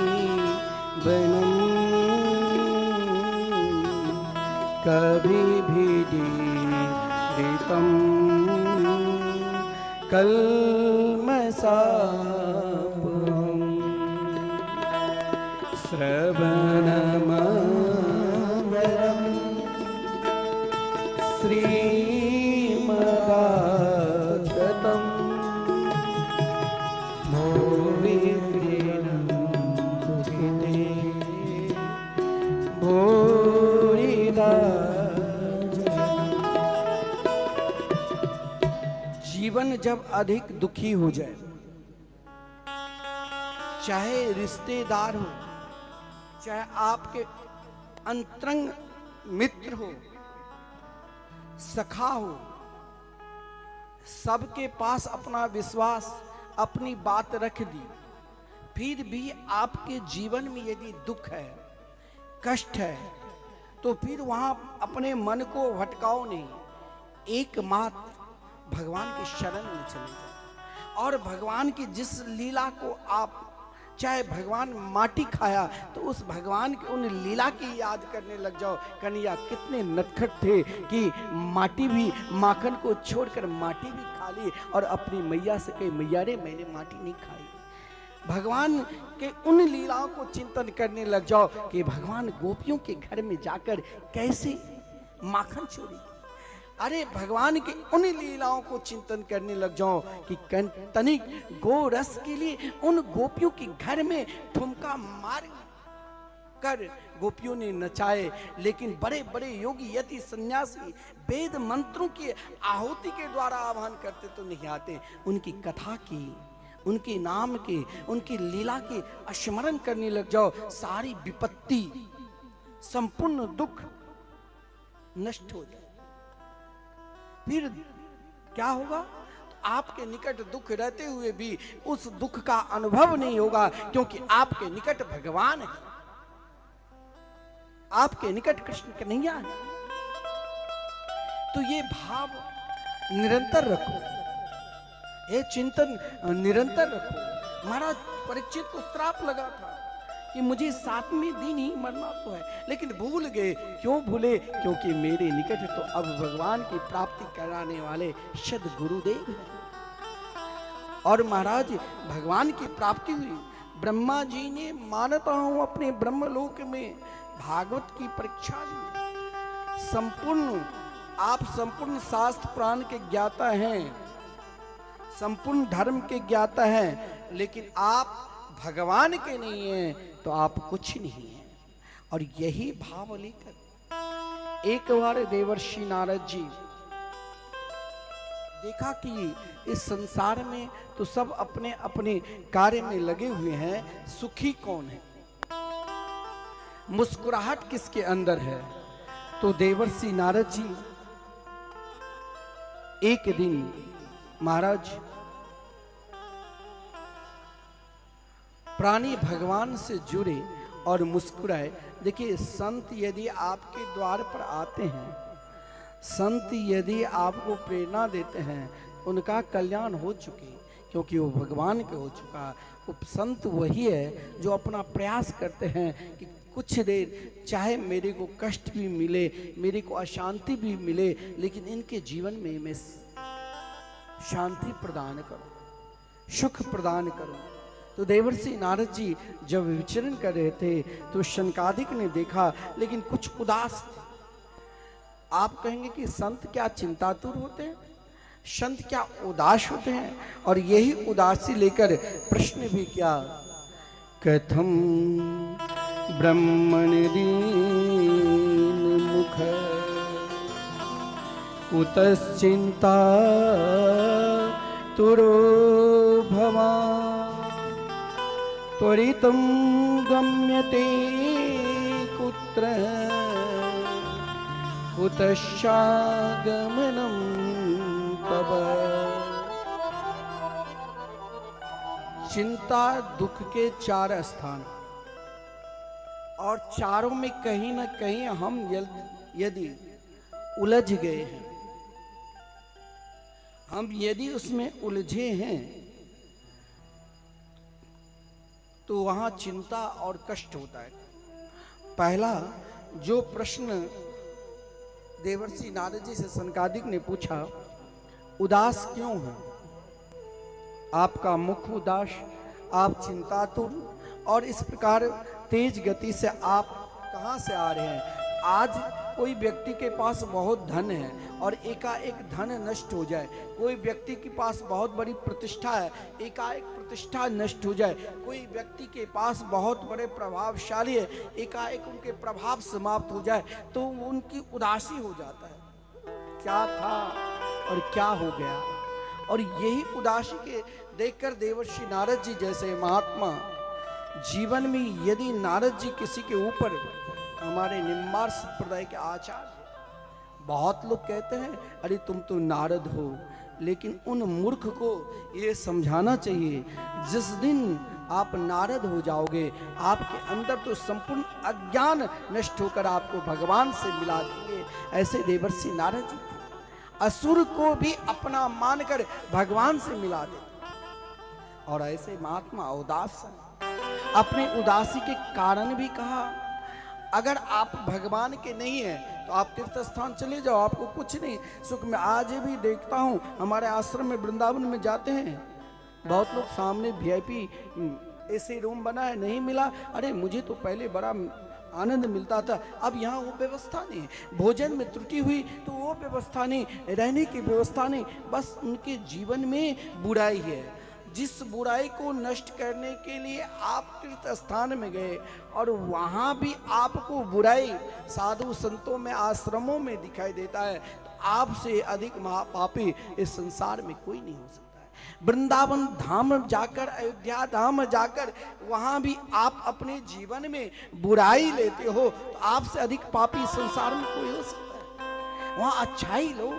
कभी भी दीरितम कल्मषापहम् श्रवणमङ्गलम् श्रीमदागतम् जीवन जब अधिक दुखी हो जाए, चाहे रिश्तेदार हो, चाहे आपके अंतरंग मित्र हो, सखा हो, सबके पास अपना विश्वास अपनी बात रख दी, फिर भी आपके जीवन में यदि दुख है, कष्ट है, तो फिर वहां अपने मन को भटकाओ नहीं, एकमात्र भगवान के शरण में चले जाओ। और भगवान की जिस लीला को आप, चाहे भगवान माटी खाया तो उस भगवान की उन लीला की याद करने लग जाओ। कन्हैया कितने नटखट थे कि माटी भी, माखन को छोड़कर माटी भी खा ली और अपनी मैया से कही मैया रे मैंने माटी नहीं खाई। भगवान के उन लीलाओं को चिंतन करने लग जाओ कि भगवान गोपियों के घर में जाकर कैसे माखन चोरी। अरे भगवान की उन लीलाओं को चिंतन करने लग जाओ कि तनिक गो रस के लिए उन गोपियों के घर में ठुमका मार कर गोपियों ने नचाए। लेकिन बड़े बड़े योगी यति सन्यासी वेद मंत्रों की आहुति के द्वारा आह्वान करते तो नहीं आते, उनकी कथा की, उनके नाम के, उनकी लीला के स्मरण करने लग जाओ। सारी विपत्ति, संपूर्ण दुख नष्ट हो जाए। फिर क्या होगा? आपके निकट दुख रहते हुए भी उस दुख का अनुभव नहीं होगा, क्योंकि आपके निकट भगवान है, आपके निकट कृष्ण कन्हैया है। तो ये भाव निरंतर रखो, ये चिंतन निरंतर रखो। महाराज परीक्षित को श्राप लगा था कि मुझे 7वें दिन ही मरना तो है, लेकिन भूल गए। क्यों भूले? क्योंकि मेरे निकट तो अब भगवान की प्राप्ति कराने वाले सद गुरुदेव हैं। और महाराज भगवान की प्राप्ति हुई। ब्रह्मा जी ने, मानता हूं, अपने ब्रह्मलोक में भागवत की परीक्षा ली। संपूर्ण, आप संपूर्ण शास्त्र पुराण के ज्ञाता हैं, संपूर्ण धर्म के ज्ञाता हैं, लेकिन आप भगवान के नहीं हैं, तो आप कुछ नहीं हैं। और यही भाव लेकर एक बार देवर्षि नारद जी देखा कि इस संसार में तो सब अपने अपने कार्य में लगे हुए हैं, सुखी कौन है, मुस्कुराहट किसके अंदर है। तो देवर्षि नारद जी एक दिन महाराज प्राणी भगवान से जुड़े और मुस्कुराए। देखिए, संत यदि आपके द्वार पर आते हैं, संत यदि आपको प्रेरणा देते हैं, उनका कल्याण हो चुके, क्योंकि वो भगवान के हो चुका। वो संत वही है जो अपना प्रयास करते हैं कि कुछ देर चाहे मेरे को कष्ट भी मिले, मेरे को अशांति भी मिले, लेकिन इनके जीवन में मैं शांति प्रदान करूं, सुख प्रदान करूं। तो देवर्षि नारद जी जब विचरण कर रहे थे तो शनकादिक ने देखा, लेकिन कुछ उदास थे। आप कहेंगे कि संत क्या चिंतातुर होते हैं, संत क्या उदास होते हैं? और यही उदासी लेकर प्रश्न भी किया, कथम ब्रह्मण दीन मुख कुतश्चिंता तुरो भवान् त्वरितं गम्यते कुत्र कुतश्चागमनं तव। चिंता दुख के 4 स्थान, और चारों में कहीं ना कहीं हम यदि उलझ गए हैं, हम यदि उसमें उलझे हैं, तो वहां चिंता और कष्ट होता है। पहला जो प्रश्न देवर्षि नारद जी से सनकादिक ने पूछा, उदास क्यों है, आपका मुख उदास, आप चिंतातुर, और इस प्रकार तेज गति से आप कहां से आ रहे हैं? आज कोई व्यक्ति के पास बहुत धन है और एकाएक धन नष्ट हो जाए, कोई व्यक्ति के पास बहुत बड़ी प्रतिष्ठा है, एकाएक प्रतिष्ठा नष्ट हो जाए, कोई व्यक्ति के पास बहुत बड़े प्रभावशाली है, एकाएक उनके प्रभाव समाप्त हो जाए, तो उनकी उदासी हो जाता है, क्या था और क्या हो गया। और यही उदासी के देखकर देवर्षि नारद जी जैसे महात्मा जीवन में, यदि नारद जी किसी के ऊपर, हमारे निम्बार संप्रदाय के आचार्य, बहुत लोग कहते हैं अरे तुम तो नारद हो, लेकिन उन मूर्ख को ये समझाना चाहिए, जिस दिन आप नारद हो जाओगे, आपके अंदर तो संपूर्ण अज्ञान नष्ट होकर आपको भगवान से मिला देंगे। ऐसे देवर्षि नारद जी असुर को भी अपना मानकर भगवान से मिला देते, और ऐसे महात्मा उदास हैं। अपने उदासी के कारण भी कहा, अगर आप भगवान के नहीं हैं तो आप तीर्थ स्थान चले जाओ, आपको कुछ नहीं सुख। में आज भी देखता हूँ, हमारे आश्रम में वृंदावन में जाते हैं, बहुत लोग सामने VIP ऐसे रूम बना है, नहीं मिला, अरे मुझे तो पहले बड़ा आनंद मिलता था, अब यहाँ वो व्यवस्था नहीं, भोजन में त्रुटि हुई तो वो व्यवस्था नहीं, रहने की व्यवस्था नहीं, बस उनके जीवन में बुराई है। जिस बुराई को नष्ट करने के लिए आप तीर्थ स्थान में गए और वहाँ भी आपको बुराई साधु संतों में, आश्रमों में दिखाई देता है, तो आपसे अधिक महापापी इस संसार में कोई नहीं हो सकता है। वृंदावन धाम जाकर, अयोध्या धाम जाकर, वहाँ भी आप अपने जीवन में बुराई लेते हो, तो आपसे अधिक पापी संसार में कोई हो सकता है? वहाँ अच्छाई लो,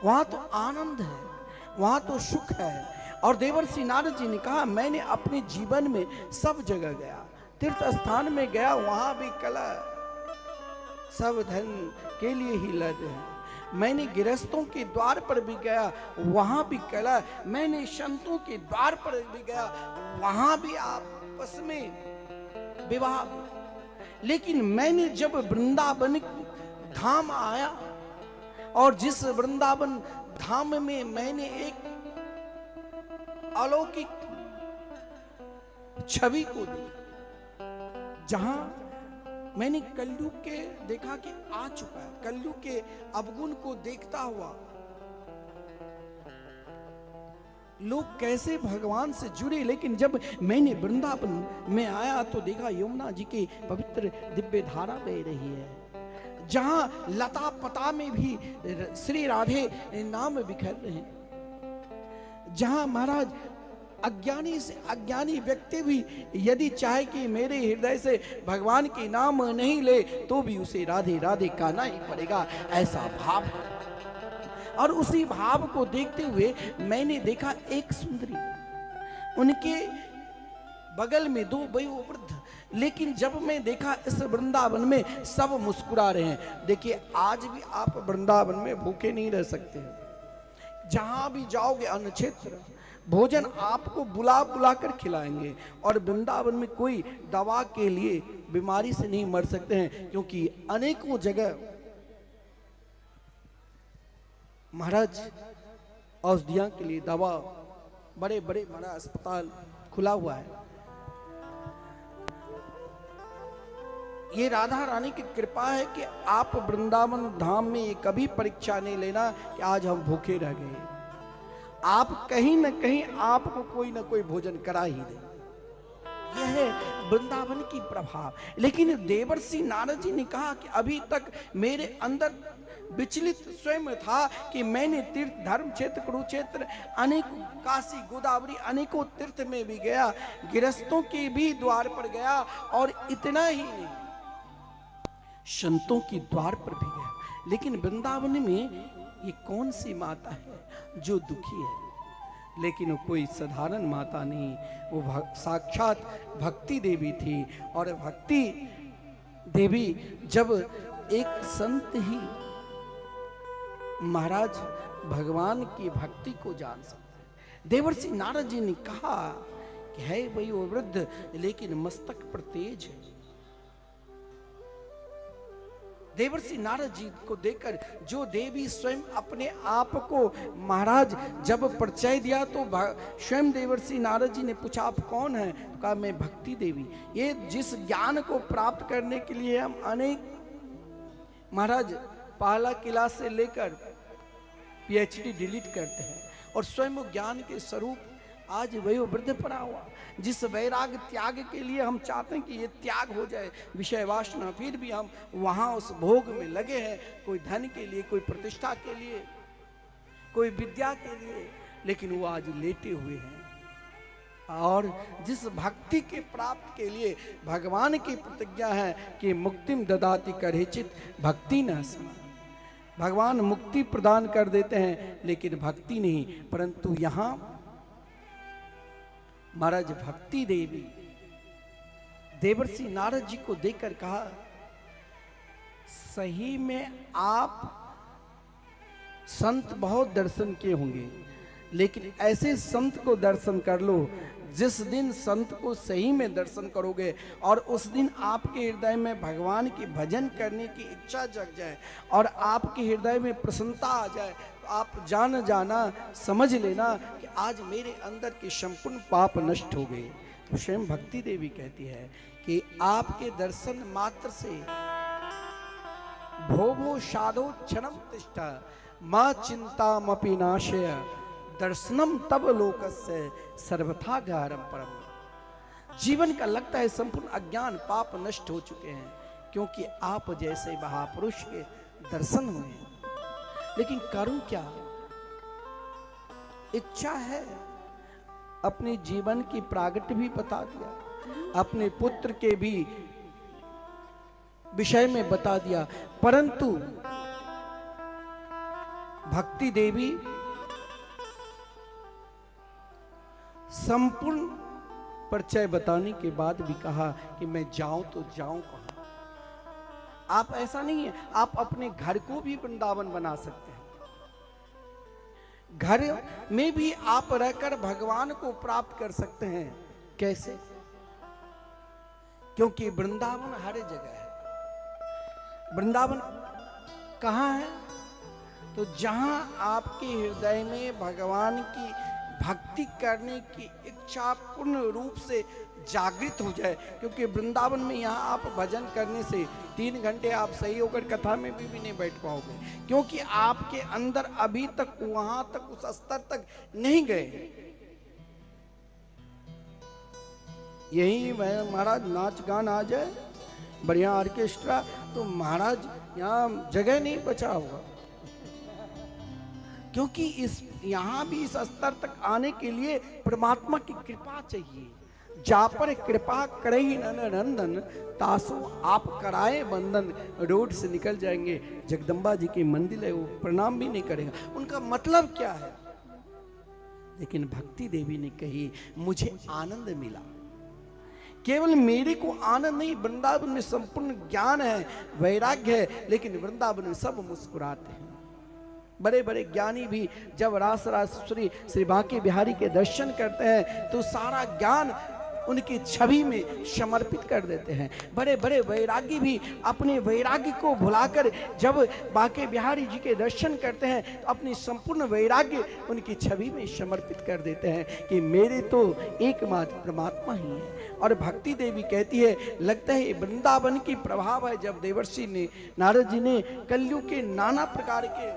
वहाँ तो आनंद है, वहां तो सुख है। और देवर्षि नारद जी ने कहा मैंने अपने जीवन में सब जगह गया, तीर्थ स्थान में गया, वहां भी कला, सब धन के लिए ही लद है। मैंने गृहस्थों के द्वार पर भी गया, वहां भी कला, मैंने संतों के द्वार पर भी गया, वहां भी आपस में विवाह। लेकिन मैंने जब वृंदावन धाम आया और जिस वृंदावन धाम में मैंने एक अलौकिक छवि को देखा, जहां मैंने कलयुग के देखा कि आ चुका है, कलयुग के अवगुण को देखता हुआ लोग कैसे भगवान से जुड़े। लेकिन जब मैंने वृंदावन में आया तो देखा यमुना जी की पवित्र दिव्य धारा बह रही है, जहां लता पता में भी श्री राधे नाम बिखर रहे हैं, जहां महाराज अज्ञानी से अज्ञानी व्यक्ति भी यदि चाहे कि मेरे हृदय से भगवान के नाम नहीं ले तो भी उसे राधे राधे कहना ही पड़ेगा, ऐसा भाव है। और उसी भाव को देखते हुए मैंने देखा एक सुंदरी, उनके बगल में दो वयोवृद्ध, लेकिन जब मैं देखा इस वृंदावन में सब मुस्कुरा रहे हैं। देखिए आज भी आप वृंदावन में भूखे नहीं रह सकते, जहां भी जाओगे अन्न क्षेत्र भोजन आपको बुला बुला कर खिलाएंगे। और वृंदावन में कोई दवा के लिए बीमारी से नहीं मर सकते हैं, क्योंकि अनेकों जगह महाराज औषधियां के लिए दवा, बड़े बड़े महाराज अस्पताल खुला हुआ है। ये राधा रानी की कृपा है कि आप वृंदावन धाम में ये कभी परीक्षा नहीं लेना कि आज हम भूखे रह गए। आप कहीं न कहीं आपको कोई ना कोई भोजन करा ही दे, यह है वृंदावन की प्रभाव। लेकिन देवर्षि नारद जी ने कहा कि अभी तक मेरे अंदर विचलित स्वयं था कि मैंने तीर्थ धर्म क्षेत्र कुरुक्षेत्र अनेक काशी गोदावरी अनेकों तीर्थ में भी गया, गृहस्थों के भी द्वार पर गया, और इतना ही नहीं संतों के द्वार पर भी गया। लेकिन वृंदावन में ये कौन सी माता है जो दुखी है? लेकिन वो कोई साधारण माता नहीं, वो साक्षात भक्ति देवी थी। और भक्ति देवी जब एक संत ही महाराज भगवान की भक्ति को जान सकते। देवर्षि नारद जी ने कहा कि है वही वो वृद्ध लेकिन मस्तक पर तेज है। देवर्षि नारद जी को देखकर जो देवी स्वयं अपने आप को महाराज जब परिचय दिया तो स्वयं देवर्षि नारद जी ने पूछा आप कौन हैं? तो कहा मैं भक्ति देवी। ये जिस ज्ञान को प्राप्त करने के लिए हम अनेक महाराज पहला क्लास से लेकर पीएचडी डिलीट करते हैं, और स्वयं वो ज्ञान के स्वरूप आज वही वृद्ध पड़ा हुआ, जिस वैराग त्याग के लिए हम चाहते हैं कि ये त्याग हो जाए विषय वासना, फिर भी हम वहां उस भोग में लगे हैं, कोई धन के लिए, कोई प्रतिष्ठा के लिए, कोई विद्या के लिए, लेकिन वो आज लेटे हुए हैं। और जिस भक्ति के प्राप्त के लिए भगवान की प्रतिज्ञा है कि मुक्तिम ददाति करहिचित भक्ति न स्म, भगवान मुक्ति प्रदान कर देते हैं लेकिन भक्ति नहीं। परंतु यहां महाराज भक्ति देवी देवर्षि नारद जी को देखकर कहा सही में आप संत बहुत दर्शन किए होंगे, लेकिन ऐसे संत को दर्शन कर लो जिस दिन संत को सही में दर्शन करोगे और उस दिन आपके हृदय में भगवान की भजन करने की इच्छा जग जाए और आपके हृदय में प्रसन्नता आ जाए, तो आप जाना समझ लेना कि आज मेरे अंदर के संपूर्ण पाप नष्ट हो गए। तो स्वयं भक्ति देवी कहती है कि आपके दर्शन मात्र से भोगो साधो क्षणम तिष्ठा मां चिंतामपि नाशय दर्शनम तब लोकस्य सर्वथा गहरम परम। जीवन का लगता है संपूर्ण अज्ञान पाप नष्ट हो चुके हैं, क्योंकि आप जैसे महापुरुष के दर्शन हुए। लेकिन करूं क्या? इच्छा है, अपने जीवन की प्रागट्य भी बता दिया, अपने पुत्र के भी विषय में बता दिया, परंतु भक्ति देवी संपूर्ण परिचय बताने के बाद भी कहा कि मैं जाऊं तो जाऊं कहां। आप ऐसा नहीं है, आप अपने घर को भी वृंदावन बना सकते हैं। घर में भी आप रहकर भगवान को प्राप्त कर सकते हैं। कैसे? क्योंकि वृंदावन हर जगह है। वृंदावन कहां है? तो जहां आपके हृदय में भगवान की भक्ति करने की इच्छा पूर्ण रूप से जागृत हो जाए। क्योंकि वृंदावन में यहाँ आप भजन करने से 3 घंटे आप सही होकर कथा में भी नहीं बैठ पाओगे, क्योंकि आपके अंदर अभी तक वहां तक उस स्तर तक नहीं गए। यही महाराज नाच गान आ जाए, बढ़िया ऑर्केस्ट्रा, तो महाराज यहाँ जगह नहीं बचा होगा। क्योंकि इस यहां भी इस स्तर तक आने के लिए परमात्मा की कृपा चाहिए। जा पर कृपा करे ही नंदन, तासो आप कराए बंधन। रोड से निकल जाएंगे, जगदम्बा जी के मंदिर है, वो प्रणाम भी नहीं करेगा। उनका मतलब क्या है? लेकिन भक्ति देवी ने कही मुझे आनंद मिला। केवल मेरे को आनंद नहीं, वृंदावन में संपूर्ण ज्ञान है, वैराग्य है, लेकिन वृंदावन में सब मुस्कुराते हैं। बड़े बड़े ज्ञानी भी जब रास राजेश्वरी श्री बांके बिहारी के दर्शन करते हैं तो सारा ज्ञान उनकी छवि में समर्पित कर देते हैं। बड़े बड़े वैरागी भी अपने वैराग्य को भुलाकर जब बांके बिहारी जी के दर्शन करते हैं तो अपनी संपूर्ण वैराग्य उनकी छवि में समर्पित कर देते हैं कि मेरे तो एकमात्र परमात्मा ही है। और भक्ति देवी कहती है लगता है वृंदावन की प्रभाव है। जब देवर्षि ने नारद जी ने कलयुग के नाना प्रकार के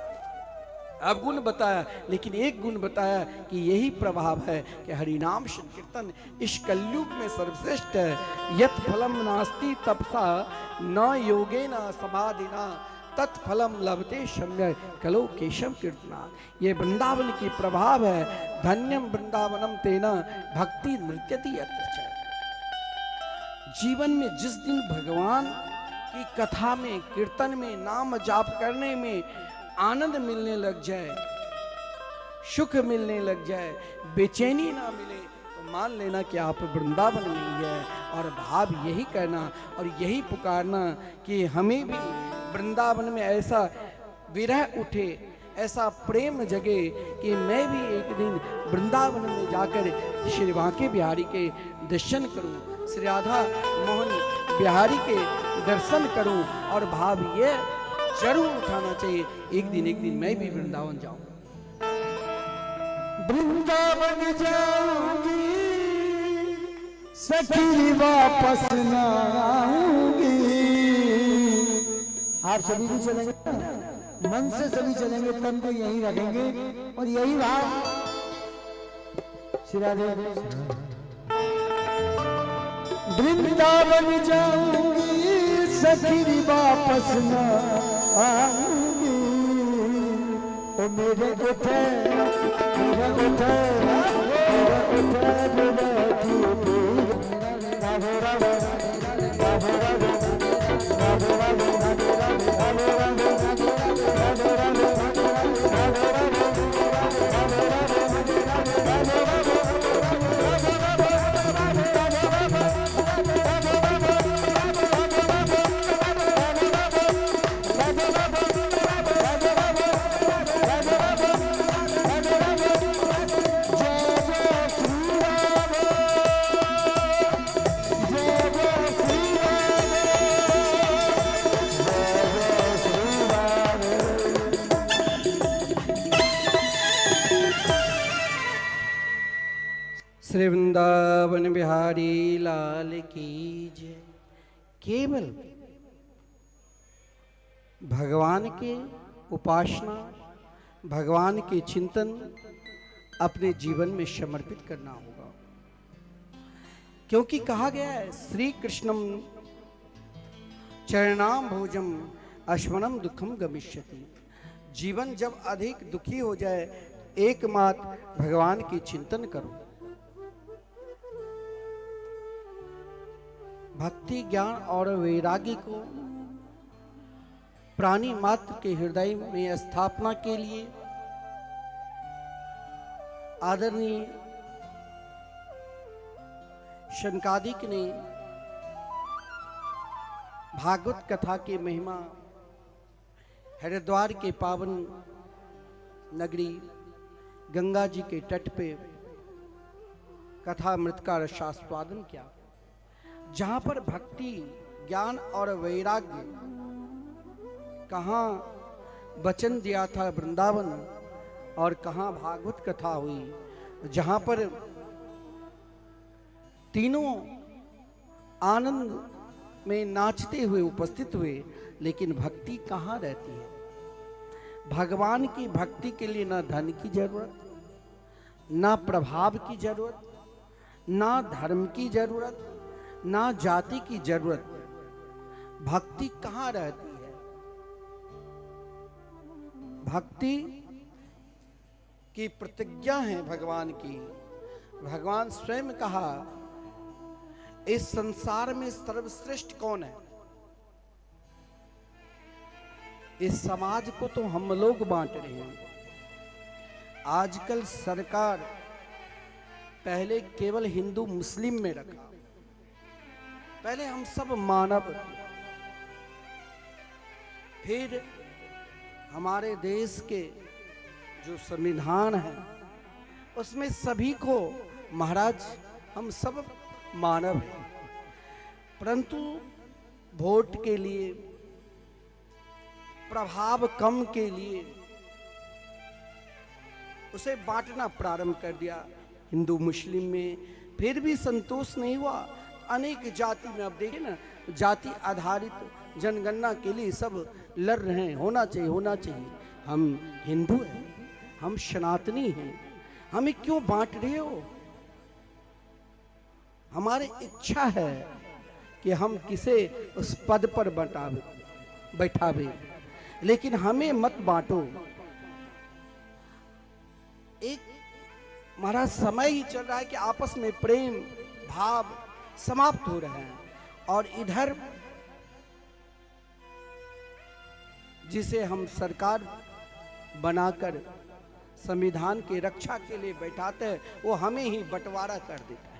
अवगुण बताया, लेकिन एक गुण बताया कि यही प्रभाव है कि हरिनाम संकीर्तन इस कलयुग में सर्वश्रेष्ठ है। यत् फलम नास्ति तपसा न योगेन समाधिना तत्फलम लभते सम्यक कलो केशव कीर्तना। ये वृंदावन की प्रभाव है। धन्यम वृंदावनम तेना भक्ति नृत्यति यत्र च। जीवन में जिस दिन भगवान की कथा में, कीर्तन में, नाम जाप करने में आनंद मिलने लग जाए, सुख मिलने लग जाए, बेचैनी ना मिले, तो मान लेना कि आप वृंदावन में ही है। और भाव यही करना और यही पुकारना कि हमें भी वृंदावन में ऐसा विरह उठे, ऐसा प्रेम जगे कि मैं भी एक दिन वृंदावन में जाकर श्री बांके बिहारी के दर्शन करूं, श्री राधा मोहन बिहारी के दर्शन करूं। और भाव ये जरूर उठाना चाहिए, एक दिन मैं भी वृंदावन जाऊं। वृंदावन जाऊंगी सखी वापस न आऊंगी। आप सभी भी चलेंगे ना? मन से सभी चलेंगे, तन को यहीं रखेंगे और यही भाव। श्री राधे। वृंदावन जाऊंगी सखी वापस न आऊंगी। ओ मेरे उठे मेरे उठे मेरे उठे राधे राधे राधे राधे राधे श्री वृंदावन बिहारी लाल की जय। केवल भगवान के उपासना, भगवान के चिंतन अपने जीवन में समर्पित करना होगा। क्योंकि कहा गया है श्री कृष्णम चरणाम भोजम अश्वनम दुखम गमिष्यति। जीवन जब अधिक दुखी हो जाए, एकमात्र भगवान की चिंतन करो। भक्ति, ज्ञान और वैरागी को प्राणी मात्र के हृदय में स्थापना के लिए आदरणीय शनकादिक ने भागवत कथा की महिमा हरिद्वार के पावन नगरी गंगा जी के तट पे कथा अमृत का रसास्वादन किया, जहां पर भक्ति, ज्ञान और वैराग्य कहाँ वचन दिया था वृंदावन और कहाँ भागवत कथा हुई, जहां पर तीनों आनंद में नाचते हुए उपस्थित हुए, लेकिन भक्ति कहाँ रहती है। भगवान की भक्ति के लिए ना धन की जरूरत, ना प्रभाव की जरूरत, ना धर्म की जरूरत, ना जाति की जरूरत। भक्ति कहाँ रहती है? भक्ति की प्रतिज्ञा है भगवान की। भगवान स्वयं कहा, इस संसार में सर्वश्रेष्ठ कौन है? इस समाज को तो हम लोग बांट रहे हैं। आजकल सरकार पहले केवल हिंदू मुस्लिम में रखा, पहले हम सब मानव, फिर हमारे देश के जो संविधान है उसमें सभी को महाराज हम सब मानव हैं, परंतु वोट के लिए, प्रभाव कम के लिए उसे बांटना प्रारंभ कर दिया हिंदू मुस्लिम में। फिर भी संतोष नहीं हुआ, अनेक जाति में, अब देखिए ना, जाति आधारित जनगणना के लिए सब लड़ रहे हैं, होना चाहिए, होना चाहिए। हम हिंदू हैं, हम सनातनी हैं, हमें क्यों बांट रहे हो? हमारी इच्छा है कि हम किसे उस पद पर बैठावे, लेकिन हमें मत बांटो। एक हमारा समय ही चल रहा है कि आपस में प्रेम भाव समाप्त हो रहे हैं, और इधर जिसे हम सरकार बनाकर संविधान की रक्षा के लिए बैठाते हैं, वो हमें ही बंटवारा कर देता है।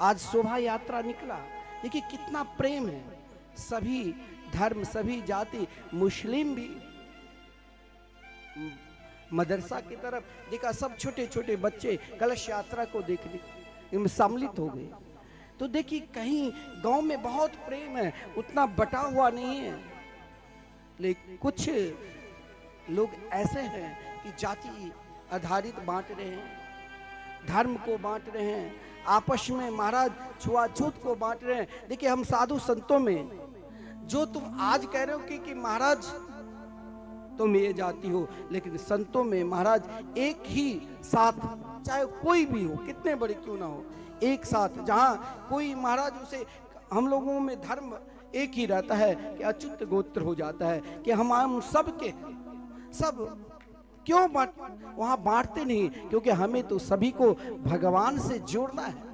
आज शोभा यात्रा निकला, देखिए कितना प्रेम है, सभी धर्म, सभी जाति, मुस्लिम भी मदरसा की तरफ देखा, सब छोटे छोटे बच्चे कलश यात्रा को देखने में सम्मिलित हो गए। तो देखिए कहीं गांव में बहुत प्रेम है, उतना बटा हुआ नहीं है, लेकिन कुछ लोग ऐसे हैं कि जाति आधारित बांट रहे हैं, धर्म को बांट रहे हैं, आपस में महाराज छुआछूत को बांट रहे हैं। देखिए हम साधु संतों में जो तुम आज कह रहे हो कि महाराज तुम ये जाति हो, लेकिन संतों में महाराज एक ही साथ, चाहे कोई भी हो, कितने बड़े क्यों ना हो, एक साथ, जहाँ कोई महाराज उसे, हम लोगों में धर्म एक ही रहता है कि अच्युत गोत्र हो जाता है कि हम सब के सब क्यों वहां बांटते नहीं, क्योंकि हमें तो सभी को भगवान से जोड़ना है।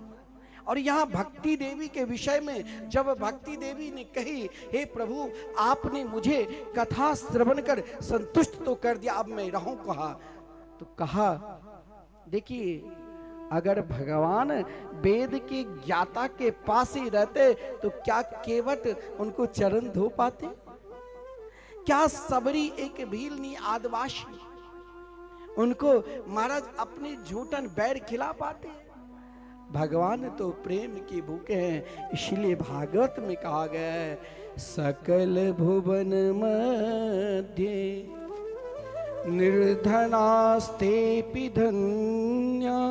और यहाँ भक्ति देवी के विषय में जब भक्ति देवी ने कही, हे प्रभु आपने मुझे कथा श्रवण कर संतुष्ट तो कर दिया, अब मैं रहूं कहा, तो कहा देखिए अगर भगवान वेद के ज्ञाता के पास ही रहते तो क्या केवट उनको चरण धो पाते? क्या सबरी एक भीलनी आदिवासी उनको महाराज अपने झूठन बैर खिला पाते? भगवान तो प्रेम की भूखे हैं, इसलिए भागवत में कहा गया है, सकल भुवन मध्य निर्धनास्ते धन्या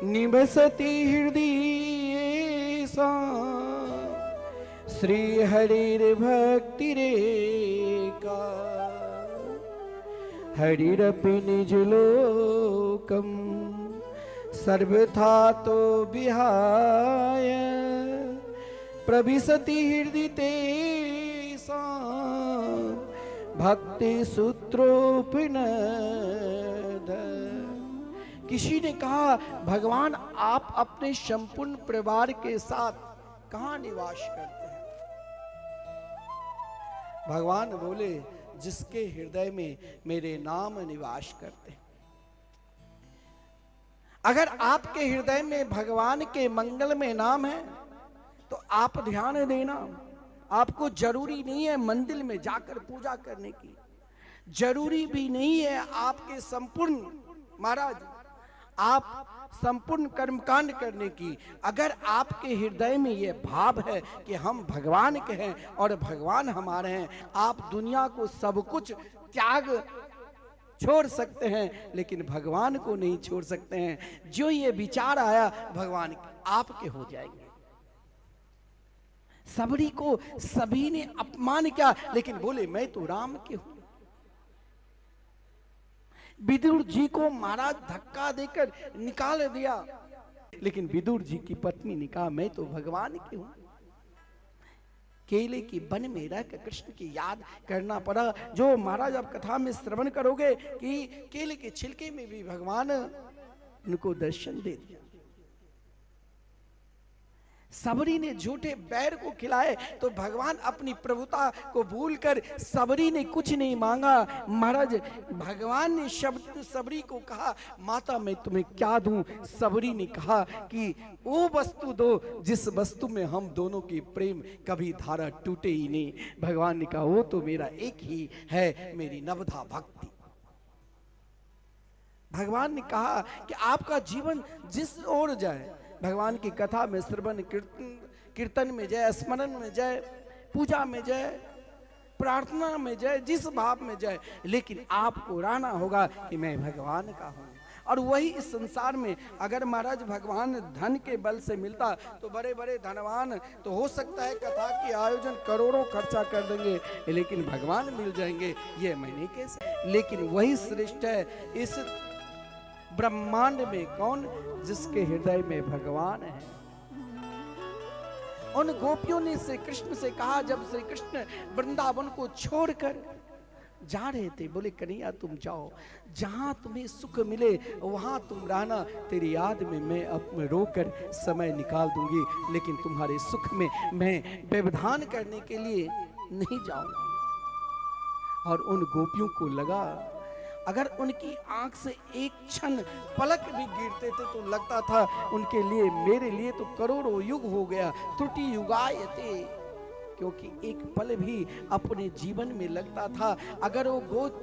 निवसति हृदय सा श्री हरिर्भक्ति रेका हरिरपि निज लोकम सर्वथा तो विहाय प्रविशति हृदय तेषां भक्ति सूत्रोपनिषद। किसी ने कहा भगवान आप अपने संपूर्ण परिवार के साथ कहाँ निवास करते हैं? भगवान बोले जिसके हृदय में मेरे नाम निवास करते हैं। अगर आपके हृदय में भगवान के मंगल में नाम है तो आप ध्यान देना, आपको जरूरी नहीं है मंदिर में जाकर पूजा करने की, जरूरी भी नहीं है आपके संपूर्ण महाराज आप संपूर्ण कर्मकांड करने की। अगर आपके हृदय में यह भाव है कि हम भगवान के हैं और भगवान हमारे हैं, आप दुनिया को सब कुछ त्याग छोड़ सकते हैं, लेकिन भगवान को नहीं छोड़ सकते हैं। जो ये विचार आया भगवान आपके हो जाएंगे। सबरी को सभी ने अपमान किया, लेकिन बोले मैं तो राम के हूं। विदुर जी को महाराज धक्का देकर निकाल दिया, लेकिन विदुर जी की पत्नी ने कहा मैं तो भगवान की हूं। केले की वन में रहकर कृष्ण की याद करना पड़ा। जो महाराज आप कथा में श्रवण करोगे कि केले के छिलके में भी भगवान उनको दर्शन दे दिया। सबरी ने झूठे बैर को खिलाए तो भगवान अपनी प्रभुता को भूलकर, सबरी ने कुछ नहीं मांगा। महाराज भगवान ने शब्द सबरी को कहा माता मैं तुम्हें क्या दूं। सबरी ने कहा कि वो वस्तु दो जिस वस्तु में हम दोनों की प्रेम कभी धारा टूटे ही नहीं। भगवान ने कहा वो तो मेरा एक ही है, मेरी नवधा भक्ति। भगवान ने कहा कि आपका जीवन जिस ओर जाए, भगवान की कथा में श्रवण कीर्तन में जाए, स्मरण में जाए, पूजा में जाए, प्रार्थना में जाए, जिस भाव में जाए, लेकिन आपको रहना होगा कि मैं भगवान का हूं। और वही इस संसार में अगर महाराज भगवान धन के बल से मिलता तो बड़े बड़े धनवान तो हो सकता है कथा के आयोजन करोड़ों खर्चा कर देंगे, लेकिन भगवान मिल जाएंगे ये मैंने कैसे। लेकिन वही श्रेष्ठ है इस ब्रह्मांड में कौन, जिसके हृदय में भगवान है। उन गोपियों ने श्री कृष्ण से कहा जब श्री कृष्ण वृंदावन को छोड़कर जा रहे थे, बोले कन्हैया तुम जाओ, जहां तुम्हें सुख मिले वहां तुम रहना, तेरी याद में मैं अब रोकर समय निकाल दूंगी, लेकिन तुम्हारे सुख में मैं व्यवधान करने के लिए नहीं जाऊंगा। और उन गोपियों को लगा अगर उनकी आंख से एक क्षण पलक भी गिरते थे तो लगता था उनके लिए, मेरे लिए तो करोड़ों युग हो गया। त्रुटि युगायते, क्योंकि एक पल भी अपने जीवन में लगता था अगर वो गोद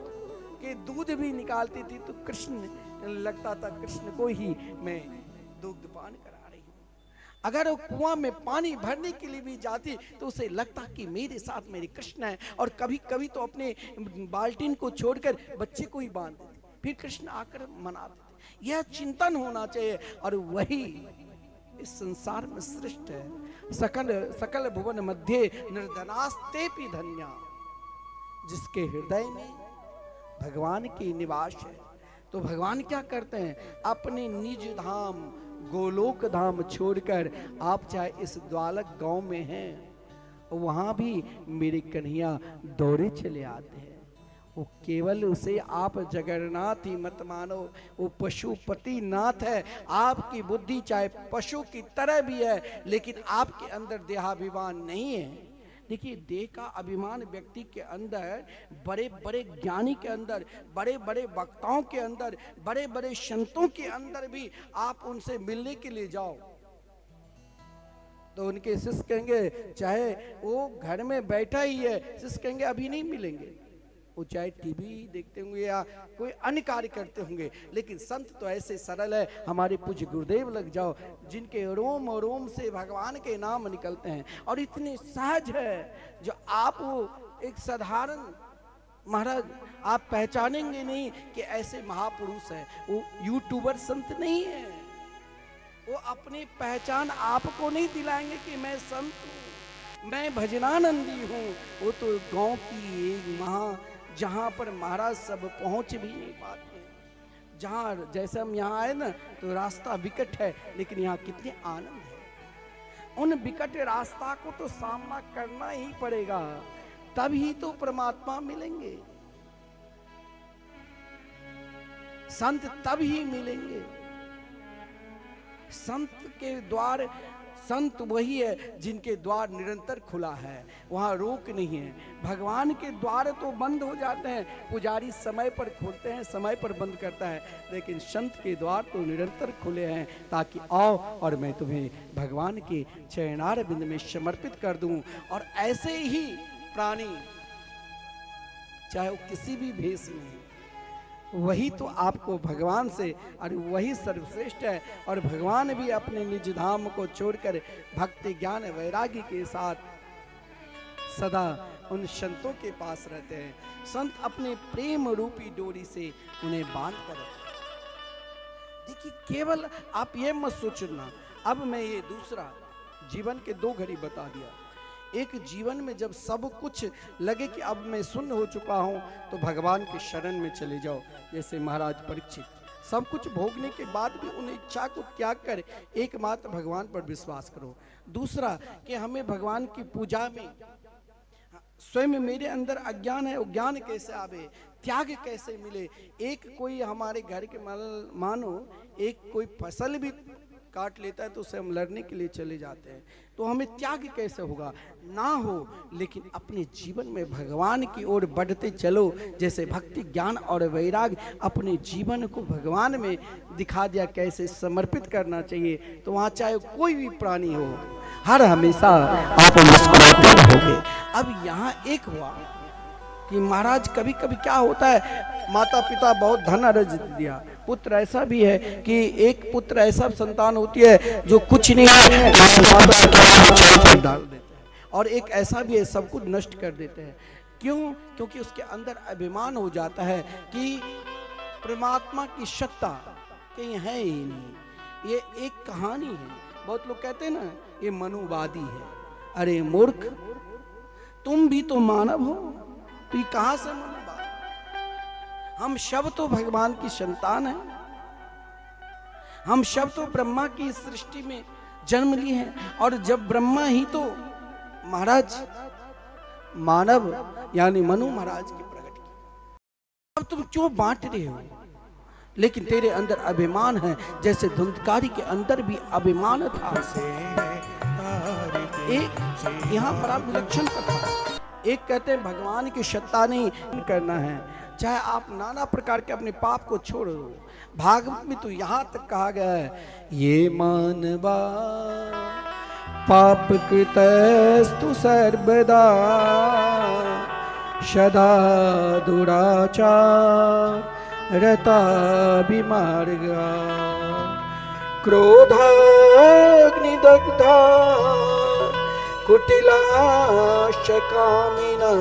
के दूध भी निकालती थी तो कृष्ण लगता था कृष्ण को ही मैं दुग्ध पान करा रही हूं। अगर वो कुआं में पानी भरने के लिए भी जाती तो उसे लगता कि मेरे साथ मेरे कृष्ण है। और कभी कभी तो अपने बाल्टीन को छोड़कर बच्चे को ही बांध देती, फिर कृष्ण आकर मनाते थे। यह चिंतन होना चाहिए। और वही इस संसार में श्रेष्ठ है। सकल सकल भुवन मध्य निर्धनास्तेपि धन्या, जिसके हृदय में भगवान की निवास है। तो भगवान क्या करते हैं, अपने निज धाम गोलोक धाम छोड़कर आप चाहे इस द्वालक गांव में हैं, वहां भी मेरे कन्हैया दौड़े चले आते हैं। वो केवल उसे आप जगन्नाथ ही मत मानो, वो पशुपति नाथ है। आपकी बुद्धि चाहे पशु की तरह भी है, लेकिन आपके अंदर देहाभिमान नहीं है। देखिए देह का अभिमान व्यक्ति के अंदर, बड़े बड़े ज्ञानी के अंदर, बड़े बड़े वक्ताओं के अंदर, बड़े बड़े संतों के अंदर भी आप उनसे मिलने के लिए जाओ तो उनके शिष्य कहेंगे, चाहे वो घर में बैठा ही है, शिष्य कहेंगे अभी नहीं मिलेंगे। वो चाहे टीवी देखते होंगे या कोई अन्य कार्य करते होंगे, लेकिन संत तो ऐसे सरल है। हमारे पूज्य गुरुदेव लग जाओ, जिनके रोम और रोम से भगवान के नाम निकलते हैं और इतने सहज है जो आप वो एक साधारण महाराज आप पहचानेंगे नहीं कि ऐसे महापुरुष हैं। वो यूट्यूबर संत नहीं है, वो अपनी पहचान आपको नहीं दिलाएंगे कि मैं संत हूँ, मैं भजनानंदी हूँ। वो तो गांव की एक जहां पर महाराज सब पहुंच भी नहीं पाते, जहां जैसे हम यहाँ आए ना तो रास्ता विकट है, लेकिन यहाँ कितने आनंद है। उन विकट रास्ता को तो सामना करना ही पड़ेगा, तभी तो परमात्मा मिलेंगे, संत तब ही मिलेंगे। संत के द्वार संत वही है जिनके द्वार निरंतर खुला है, वहाँ रोक नहीं है। भगवान के द्वार तो बंद हो जाते हैं, पुजारी समय पर खोलते हैं, समय पर बंद करता है, लेकिन संत के द्वार तो निरंतर खुले हैं, ताकि आओ और मैं तुम्हें भगवान के चरणार बिंद में समर्पित कर दूं। और ऐसे ही प्राणी चाहे वो किसी भी भेष में, वही तो आपको भगवान से, और वही सर्वश्रेष्ठ है। और भगवान भी अपने निज धाम को छोड़कर भक्ति ज्ञान वैरागी के साथ सदा उन संतों के पास रहते हैं। संत अपने प्रेम रूपी डोरी से उन्हें बांध कर रखते हैं। देखिए, केवल आप ये मत सोचना, अब मैं ये दूसरा जीवन के दो घड़ी बता दिया। एक जीवन में जब सब कुछ लगे कि अब मैं शून्य हो चुका हूं, तो भगवान के शरण में चले जाओ। जैसे महाराज परीक्षित, सब कुछ भोगने के बाद भी उन इच्छा को त्याग कर एकमात्र भगवान पर विश्वास करो। दूसरा कि हमें भगवान की पूजा में स्वयं मेरे अंदर अज्ञान है, वो ज्ञान कैसे आवे, त्याग कैसे मिले। एक कोई हमारे घर के मानो एक कोई फसल भी काट लेता है तो उसे हम लड़ने के लिए चले जाते हैं, तो हमें त्याग कैसे होगा? ना हो, लेकिन अपने जीवन में भगवान की ओर बढ़ते चलो। जैसे भक्ति ज्ञान और वैराग अपने जीवन को भगवान में दिखा दिया कैसे समर्पित करना चाहिए, तो वहाँ चाहे कोई भी प्राणी हो, हर हमेशा आप मुस्कुराते रहोगे। अब यहाँ एक हुआ कि महाराज कभी कभी क्या होता है, माता पिता बहुत धन अर्ज दिया, पुत्र ऐसा भी है कि एक पुत्र ऐसा संतान होती है जो कुछ नहीं है, डाल देते हैं, और एक ऐसा भी है सब कुछ नष्ट कर देते हैं। क्यों? क्योंकि उसके अंदर अभिमान हो जाता है कि परमात्मा की सत्ता कहीं है ही नहीं, ये एक कहानी है। बहुत लोग कहते हैं ना ये मनुवादी है। अरे मूर्ख, तुम भी तो मानव हो, तो ये कहां से मनुवाद? हम सब तो भगवान की संतान हैं, हम सब तो ब्रह्मा की सृष्टि में जन्म लिए हैं, और जब ब्रह्मा ही तो महाराज मानव यानी मनु महाराज की प्रकट की, अब तुम क्यों बांट रहे हो? लेकिन तेरे अंदर अभिमान है, जैसे धुंधकारी के अंदर भी अभिमान था। एक यहाँ पर आप विलक्षण कथा, एक कहते हैं भगवान की सत्ता नहीं करना है, चाहे आप नाना प्रकार के अपने पाप को छोड़ दो। भागवत में तो यहाँ तक कहा गया है, ये मानवा पाप कृतस्तु सर्वदा सदा दुराचार रता विमार्गा क्रोधाग्निदग्धा कुटिलाश्च कामिना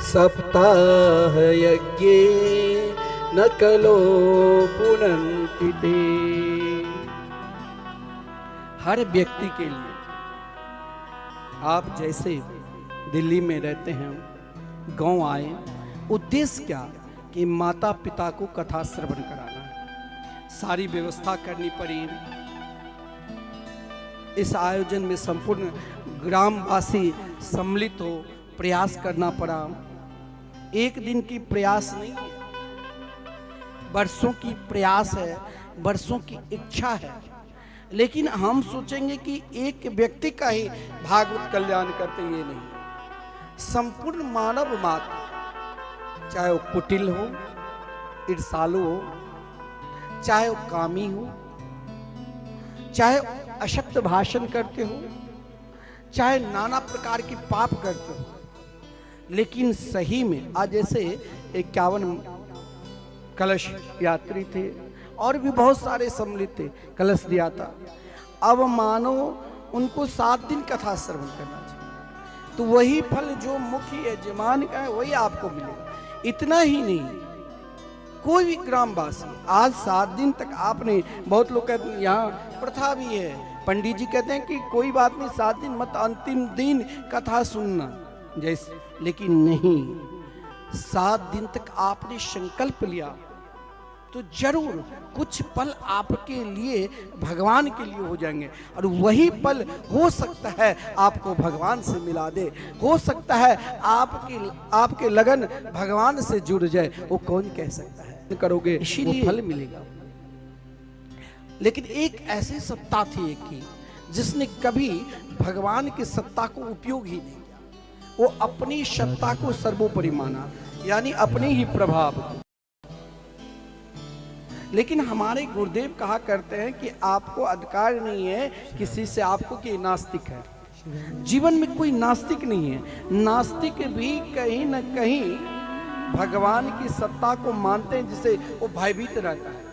सप्ताह यज्ञे न कलो पुनन्ति ते। हर व्यक्ति के लिए, आप जैसे दिल्ली में रहते हैं, गांव आए, उद्देश्य क्या कि माता पिता को कथा श्रवण कराना है। सारी व्यवस्था करनी पड़ी। इस आयोजन में संपूर्ण ग्रामवासी सम्मिलित हो, प्रयास करना पड़ा। एक दिन की प्रयास नहीं है, वर्षों की प्रयास है, वर्षों की इच्छा है। लेकिन हम सोचेंगे कि एक व्यक्ति का ही भागवत कल्याण करते, ये नहीं। संपूर्ण मानव मात्र, चाहे वो कुटिल हो, ईर्षालु हो, चाहे वो कामी हो, चाहे अशक्त भाषण करते हो, चाहे नाना प्रकार के पाप करते हो, लेकिन सही में आज जैसे 51 कलश यात्री थे और भी बहुत सारे सम्मिलित थे, कलश दिया था। अब मानो उनको 7 दिन कथा श्रवण करना चाहिए, तो वही फल जो मुख्य यजमान का है वही आपको मिलेगा। इतना ही नहीं, कोई भी ग्रामवासी आज 7 दिन तक आपने, बहुत लोग कहते हैं यहाँ प्रथा भी है, पंडित जी कहते हैं कि कोई बात नहीं 7 दिन मत, अंतिम दिन कथा सुनना जैसे, लेकिन नहीं, 7 दिन तक आपने संकल्प लिया तो जरूर कुछ पल आपके लिए भगवान के लिए हो जाएंगे, और वही पल हो सकता है आपको भगवान से मिला दे, हो सकता है आपके लगन भगवान से जुड़ जाए। वो कौन कह सकता है? करोगे इसीलिए फल मिलेगा। लेकिन एक ऐसी सत्ता थी एक की जिसने कभी भगवान की सत्ता को उपयोग ही नहीं किया। वो अपनी सत्ता को सर्वोपरि माना, यानी अपने ही प्रभाव को। लेकिन हमारे गुरुदेव कहा करते हैं कि आपको अधिकार नहीं है किसी से आपको कि नास्तिक है। जीवन में कोई नास्तिक नहीं है। नास्तिक भी कहीं न कहीं भगवान की सत्ता को मानते हैं, जिसे वो भयभीत रहता है।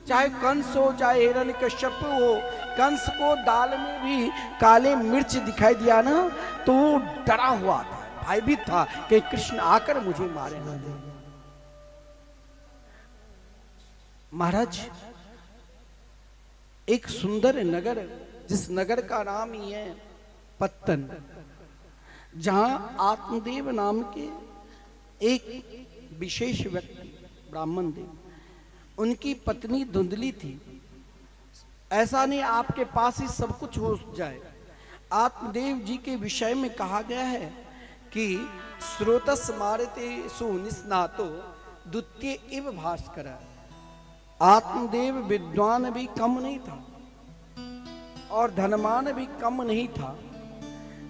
चाहे कंस हो, चाहे हिरण्यकश्यप हो, कंस को दाल में भी काले मिर्च दिखाई दिया ना तो वो डरा हुआ था, भयभीत था कि कृष्ण आकर मुझे मारे ना दे। महाराज, एक सुंदर नगर, जिस नगर का नाम ही है पत्तन, जहां आत्मदेव नाम के एक विशेष व्यक्ति ब्राह्मण देव, उनकी पत्नी धुंधली थी। ऐसा नहीं आपके पास ही सब कुछ हो जाए। आत्मदेव जी के विषय में कहा गया है कि स्रोतस मारते सुनिस्नातो द्वितीय इव भास्कर। आत्मदेव विद्वान भी कम नहीं था और धनवान भी कम नहीं था,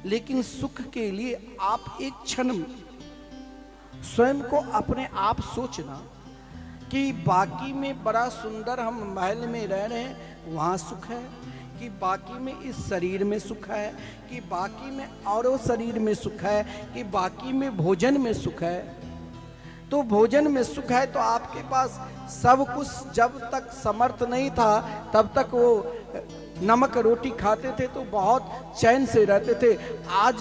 लेकिन सुख के लिए आप एक क्षण स्वयं को अपने आप सोचना कि बाकी में बड़ा सुंदर हम महल में रह रहे हैं, वहाँ सुख है, कि बाकी में इस शरीर में सुख है, कि बाकी में औरों शरीर में सुख है, कि बाकी में भोजन में सुख है। तो भोजन में सुख है तो आपके पास सब कुछ जब तक समर्थ नहीं था तब तक वो नमक रोटी खाते थे तो बहुत चैन से रहते थे। आज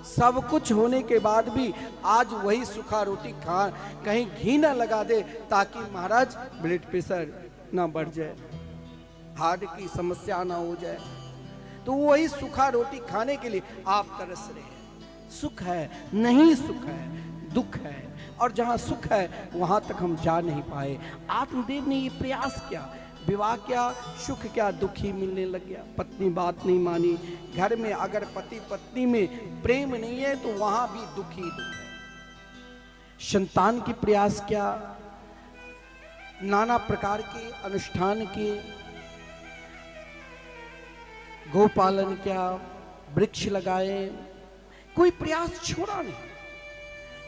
सब कुछ होने के बाद भी आज वही सूखा रोटी खा, कहीं घी ना लगा दे ताकि महाराज ब्लड प्रेशर ना बढ़ जाए, हार्ट की समस्या ना हो जाए, तो वही सूखा रोटी खाने के लिए आप तरस रहे हैं। सुख है नहीं, सुख है, दुख है, और जहां सुख है वहां तक हम जा नहीं पाए। आत्मदेव ने ये प्रयास किया, विवाह क्या, सुख क्या, दुख ही मिलने लग गया। पत्नी बात नहीं मानी। घर में अगर पति पत्नी में प्रेम नहीं है तो वहां भी दुख ही दुख है। संतान की प्रयास क्या, नाना प्रकार के अनुष्ठान किए, गोपालन क्या, वृक्ष लगाए, कोई प्रयास छोड़ा नहीं,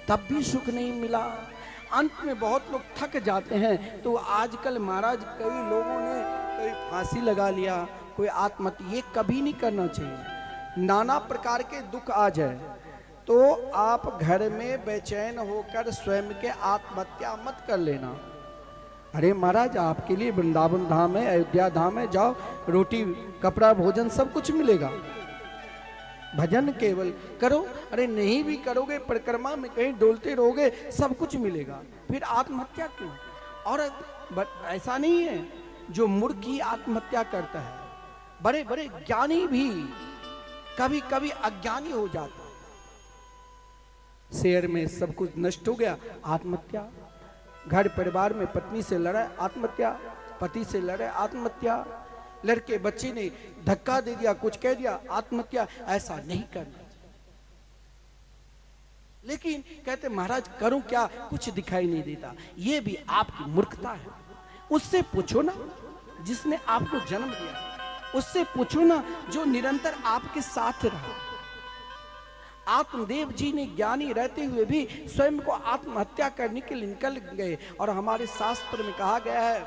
तब भी सुख नहीं मिला। अंत में बहुत लोग थक जाते हैं। तो आजकल महाराज कई लोगों ने कोई फांसी लगा लिया, कोई आत्महत्या, ये कभी नहीं करना चाहिए। नाना प्रकार के दुख आ जाए तो आप घर में बेचैन होकर स्वयं के आत्महत्या मत कर लेना। अरे महाराज, आपके लिए वृंदावन धाम है, अयोध्या धाम है, जाओ, रोटी कपड़ा भोजन सब कुछ मिलेगा। भजन केवल करो, अरे नहीं भी करोगे परिक्रमा में कहीं डोलते रहोगे सब कुछ मिलेगा, फिर आत्महत्या क्यों? और ऐसा नहीं है जो मूर्ख ही आत्महत्या करता है, बड़े बड़े ज्ञानी भी कभी कभी अज्ञानी हो जाता है। शहर में सब कुछ नष्ट हो गया, आत्महत्या। घर परिवार में पत्नी से लड़ा, आत्महत्या। पति से लड़े, आत्महत्या। लड़के बच्चे ने धक्का दे दिया, कुछ कह दिया, आत्महत्या। ऐसा नहीं करना। लेकिन कहते महाराज करूं क्या, कुछ दिखाई नहीं देता। ये भी आपकी मूर्खता है। उससे पूछो ना जिसने आपको जन्म दिया, उससे पूछो ना जो निरंतर आपके साथ रहा। आत्मदेव जी ने ज्ञानी रहते हुए भी स्वयं को आत्महत्या करने के लिए निकल गए। और हमारे शास्त्र में कहा गया है,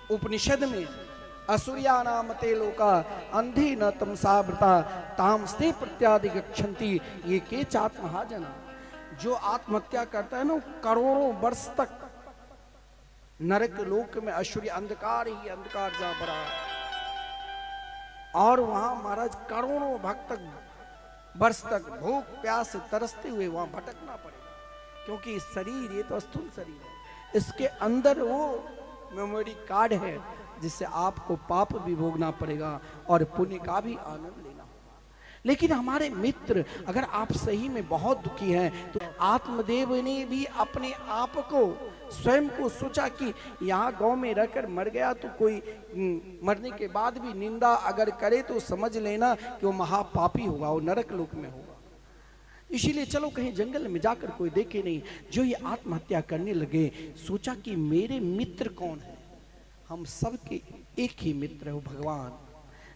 उपनिषद में, असुरिया नाम ते लोका अंधी न तमसावृता तामस्ते प्रत्यादि गच्छन्ति ये के चात्महाजना। जो आत्महत्या करता है ना, करोड़ों वर्ष तक नरक लोक में असुरी अंधकार ही अंधकार जा भरा, और वहां महाराज करोड़ों भक्त वर्ष तक भूख प्यास तरसते हुए वहां भटकना पड़ेगा। क्योंकि शरीर ये तो स्थूल शरीर है, इसके अंदर वो मेमोरी कार्ड है जिससे आपको पाप भी भोगना पड़ेगा और पुण्य का भी आनंद लेना होगा। लेकिन हमारे मित्र, अगर आप सही में बहुत दुखी हैं तो आत्मदेव ने भी अपने आप को, स्वयं को सोचा कि यहाँ गांव में रहकर मर गया तो कोई मरने के बाद भी निंदा अगर करे तो समझ लेना कि वो महापापी होगा, वो नरक लोक में होगा। इसीलिए चलो कहीं जंगल में जाकर कोई देखे नहीं। जो ये आत्महत्या करने लगे, सोचा कि मेरे मित्र कौन है, हम सबके एक ही मित्र हो भगवान।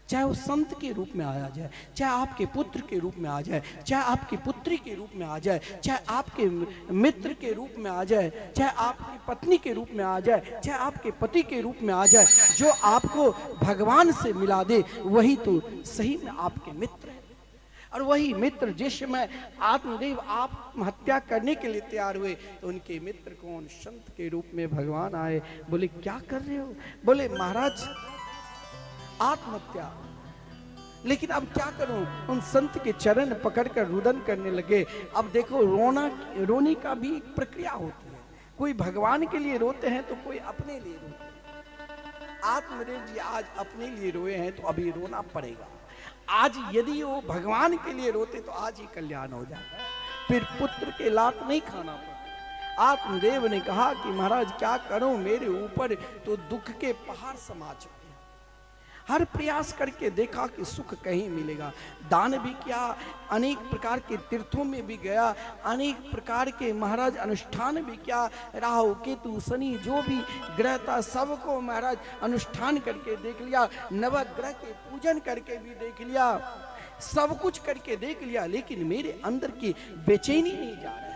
चाहे वो संत के रूप में आया जाए, चाहे आपके पुत्र के रूप में आ जाए, चाहे आपकी पुत्री के रूप में आ जाए, चाहे आपके मित्र के रूप में आ जाए, चाहे आपकी पत्नी के रूप में आ जाए, चाहे आपके पति के रूप में आ जाए, जो आपको भगवान से मिला दे वही तो सही में आपके मित्र हैं। और वही मित्र जिस समय आत्मदेव आत्महत्या करने के लिए तैयार हुए तो उनके मित्र कौन? संत के रूप में भगवान आए। बोले क्या कर रहे हो? बोले महाराज आत्महत्या। लेकिन अब क्या करूं? उन संत के चरण पकड़कर रुदन करने लगे। अब देखो रोने का भी एक प्रक्रिया होती है। कोई भगवान के लिए रोते हैं तो कोई अपने लिए रोते हैं। आत्मदेव जी आज अपने लिए रोए हैं तो अभी रोना पड़ेगा। आज यदि वो भगवान के लिए रोते तो आज ही कल्याण हो जाता, फिर पुत्र के लात नहीं खाना पड़ता। आत्मदेव ने कहा कि महाराज क्या करूं, मेरे ऊपर तो दुख के पहाड़ समा चुके हैं। हर प्रयास करके देखा कि सुख कहीं मिलेगा। दान भी किया, अनेक प्रकार के तीर्थों में भी गया, अनेक प्रकार के महाराज अनुष्ठान भी किया। राहु केतु शनि जो भी ग्रह था सबको महाराज अनुष्ठान करके देख लिया, नवग्रह के पूजन करके भी देख लिया, सब कुछ करके देख लिया, लेकिन मेरे अंदर की बेचैनी नहीं जा रहा है।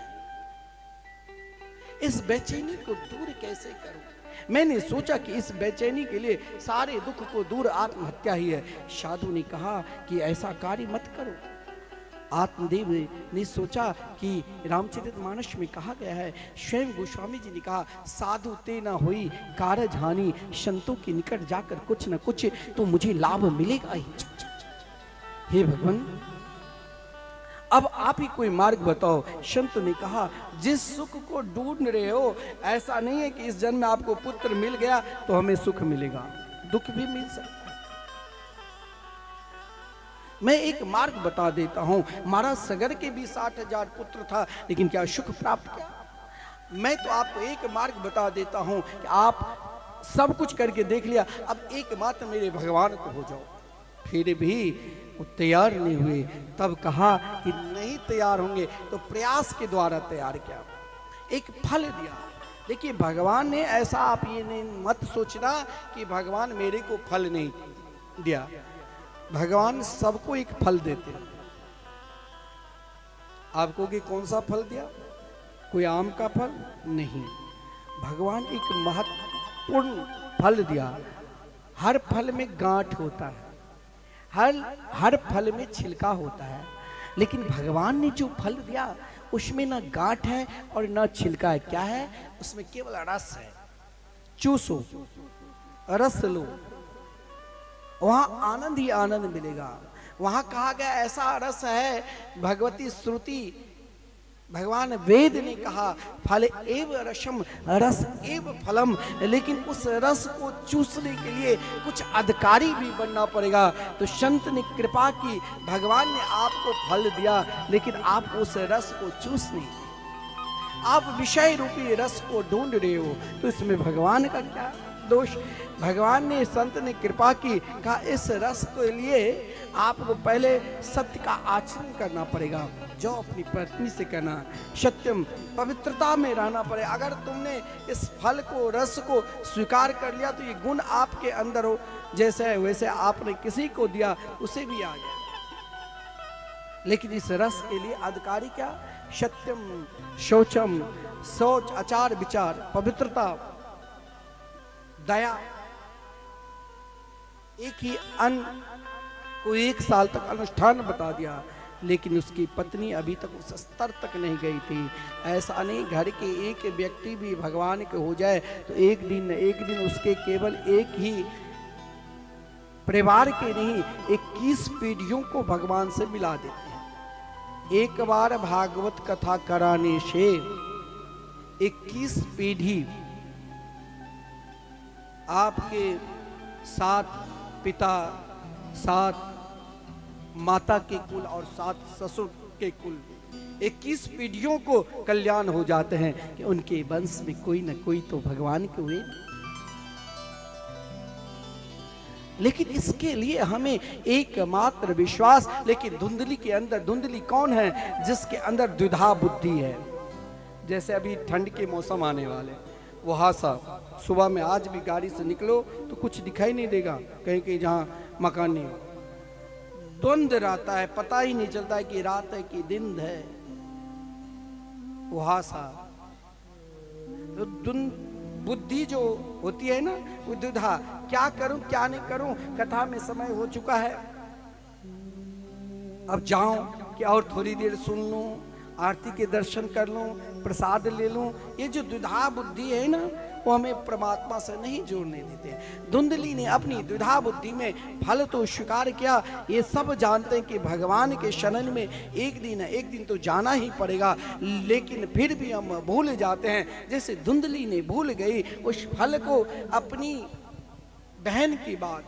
इस बेचैनी को दूर कैसे करूं? मैंने सोचा कि इस बेचैनी के लिए सारे दुख को दूर आत्महत्या ही है। साधु ने कहा कि ऐसा कार्य मत करो। आत्मदेव ने सोचा कि रामचरितमानस में कहा गया है, स्वयं गोस्वामी जी ने कहा साधु ते न हुई कारज हानि, संतों के निकट जाकर कुछ न कुछ तो मुझे लाभ मिलेगा ही। हे भगवान अब आप ही कोई मार्ग बताओ। संत ने कहा जिस सुख को ढूंढ रहे हो ऐसा नहीं है कि इस जन्म में आपको पुत्र मिल गया तो हमें सुख मिलेगा, दुख भी मिल सकता है। मैं एक मार्ग बता देता हूं। महाराज सगर के भी 60,000 पुत्र था, लेकिन क्या सुख प्राप्त किया? मैं तो आपको एक मार्ग बता देता हूं कि आप सब कुछ करके देख लिया, अब एकमात्र मेरे भगवान को हो जाओ। फिर भी वो तैयार नहीं हुए। तब कहा कि नहीं तैयार होंगे तो प्रयास के द्वारा तैयार किया, एक फल दिया। देखिए भगवान ने ऐसा, आप ये नहीं मत सोचना कि भगवान मेरे को फल नहीं दिया। भगवान सबको एक फल देते। आपको कि कौन सा फल दिया? कोई आम का फल नहीं, भगवान एक महत्वपूर्ण फल दिया। हर फल में गांठ होता है, हर फल में छिलका होता है, लेकिन भगवान ने जो फल दिया उसमें ना गांठ है और ना छिलका है। क्या है? उसमें केवल रस है। चूसो, रस लो, वहां आनंद ही आनंद मिलेगा। वहां कहा गया ऐसा रस है, भगवती श्रुति भगवान वेद ने कहा फल एव रसम, रस एव फलम। लेकिन उस रस को चूसने के लिए कुछ अधिकारी भी बनना पड़ेगा। तो संत ने कृपा की, भगवान ने आपको फल दिया लेकिन आप उस रस को चूस नहीं, आप विषय रूपी रस को ढूंढ रहे हो, तो इसमें भगवान का क्या दोष? भगवान ने, संत ने कृपा की, कहा इस रस के लिए आपको पहले सत्य का आचरण करना पड़ेगा। जो अपनी पत्नी से कहना, सत्यम, पवित्रता में रहना पड़े। अगर तुमने इस फल को, रस को स्वीकार कर लिया तो ये गुण आपके अंदर हो, जैसे वैसे आपने किसी को दिया उसे भी आ गया। लेकिन इस रस के लिए अधिकारी क्या? सत्यम, शौचम, सोच, आचार विचार, पवित्रता, दया। एक ही अन्न को 1 साल तक अनुष्ठान बता दिया, लेकिन उसकी पत्नी अभी तक उस स्तर तक नहीं गई थी। ऐसा नहीं, घर के एक व्यक्ति भी भगवान के हो जाए तो एक दिन न एक दिन उसके केवल एक ही परिवार के नहीं 21 पीढ़ियों को भगवान से मिला देते हैं। एक बार भागवत कथा कराने से 21 पीढ़ी आपके 7 पिता, 7 माता के कुल और 7 ससुर के कुल, 21 पीढ़ियों को कल्याण हो जाते हैं कि उनके वंश में कोई न कोई तो भगवान के हुए। लेकिन इसके लिए हमें एकमात्र विश्वास। लेकिन धुंधली के अंदर, धुंधली कौन है? जिसके अंदर द्विधा बुद्धि है। जैसे अभी ठंड के मौसम आने वाले, वहाँ सा सुबह में आज भी गाड़ी से निकलो तो कुछ दिखाई नहीं देगा, कहीं कहीं जहाँ मकान नहीं हो, द्वंद रहता है, पता ही नहीं चलता है कि रात है कि दिन है। वहाँ सा तो बुद्धि जो होती है ना, वो दुधा, क्या करूं क्या नहीं करूं, कथा में समय हो चुका है, अब जाऊं कि और थोड़ी देर सुन लूं, आरती के दर्शन कर लूं, प्रसाद ले लूं। ये जो द्विधा बुद्धि है ना, वो हमें परमात्मा से नहीं जोड़ने देते। धुंधली ने अपनी द्विधा बुद्धि में फल तो स्वीकार किया। ये सब जानते हैं कि भगवान के शरण में एक दिन तो जाना ही पड़ेगा, लेकिन फिर भी हम भूल जाते हैं। जैसे धुंधली ने भूल गई उस फल को, अपनी बहन की बात,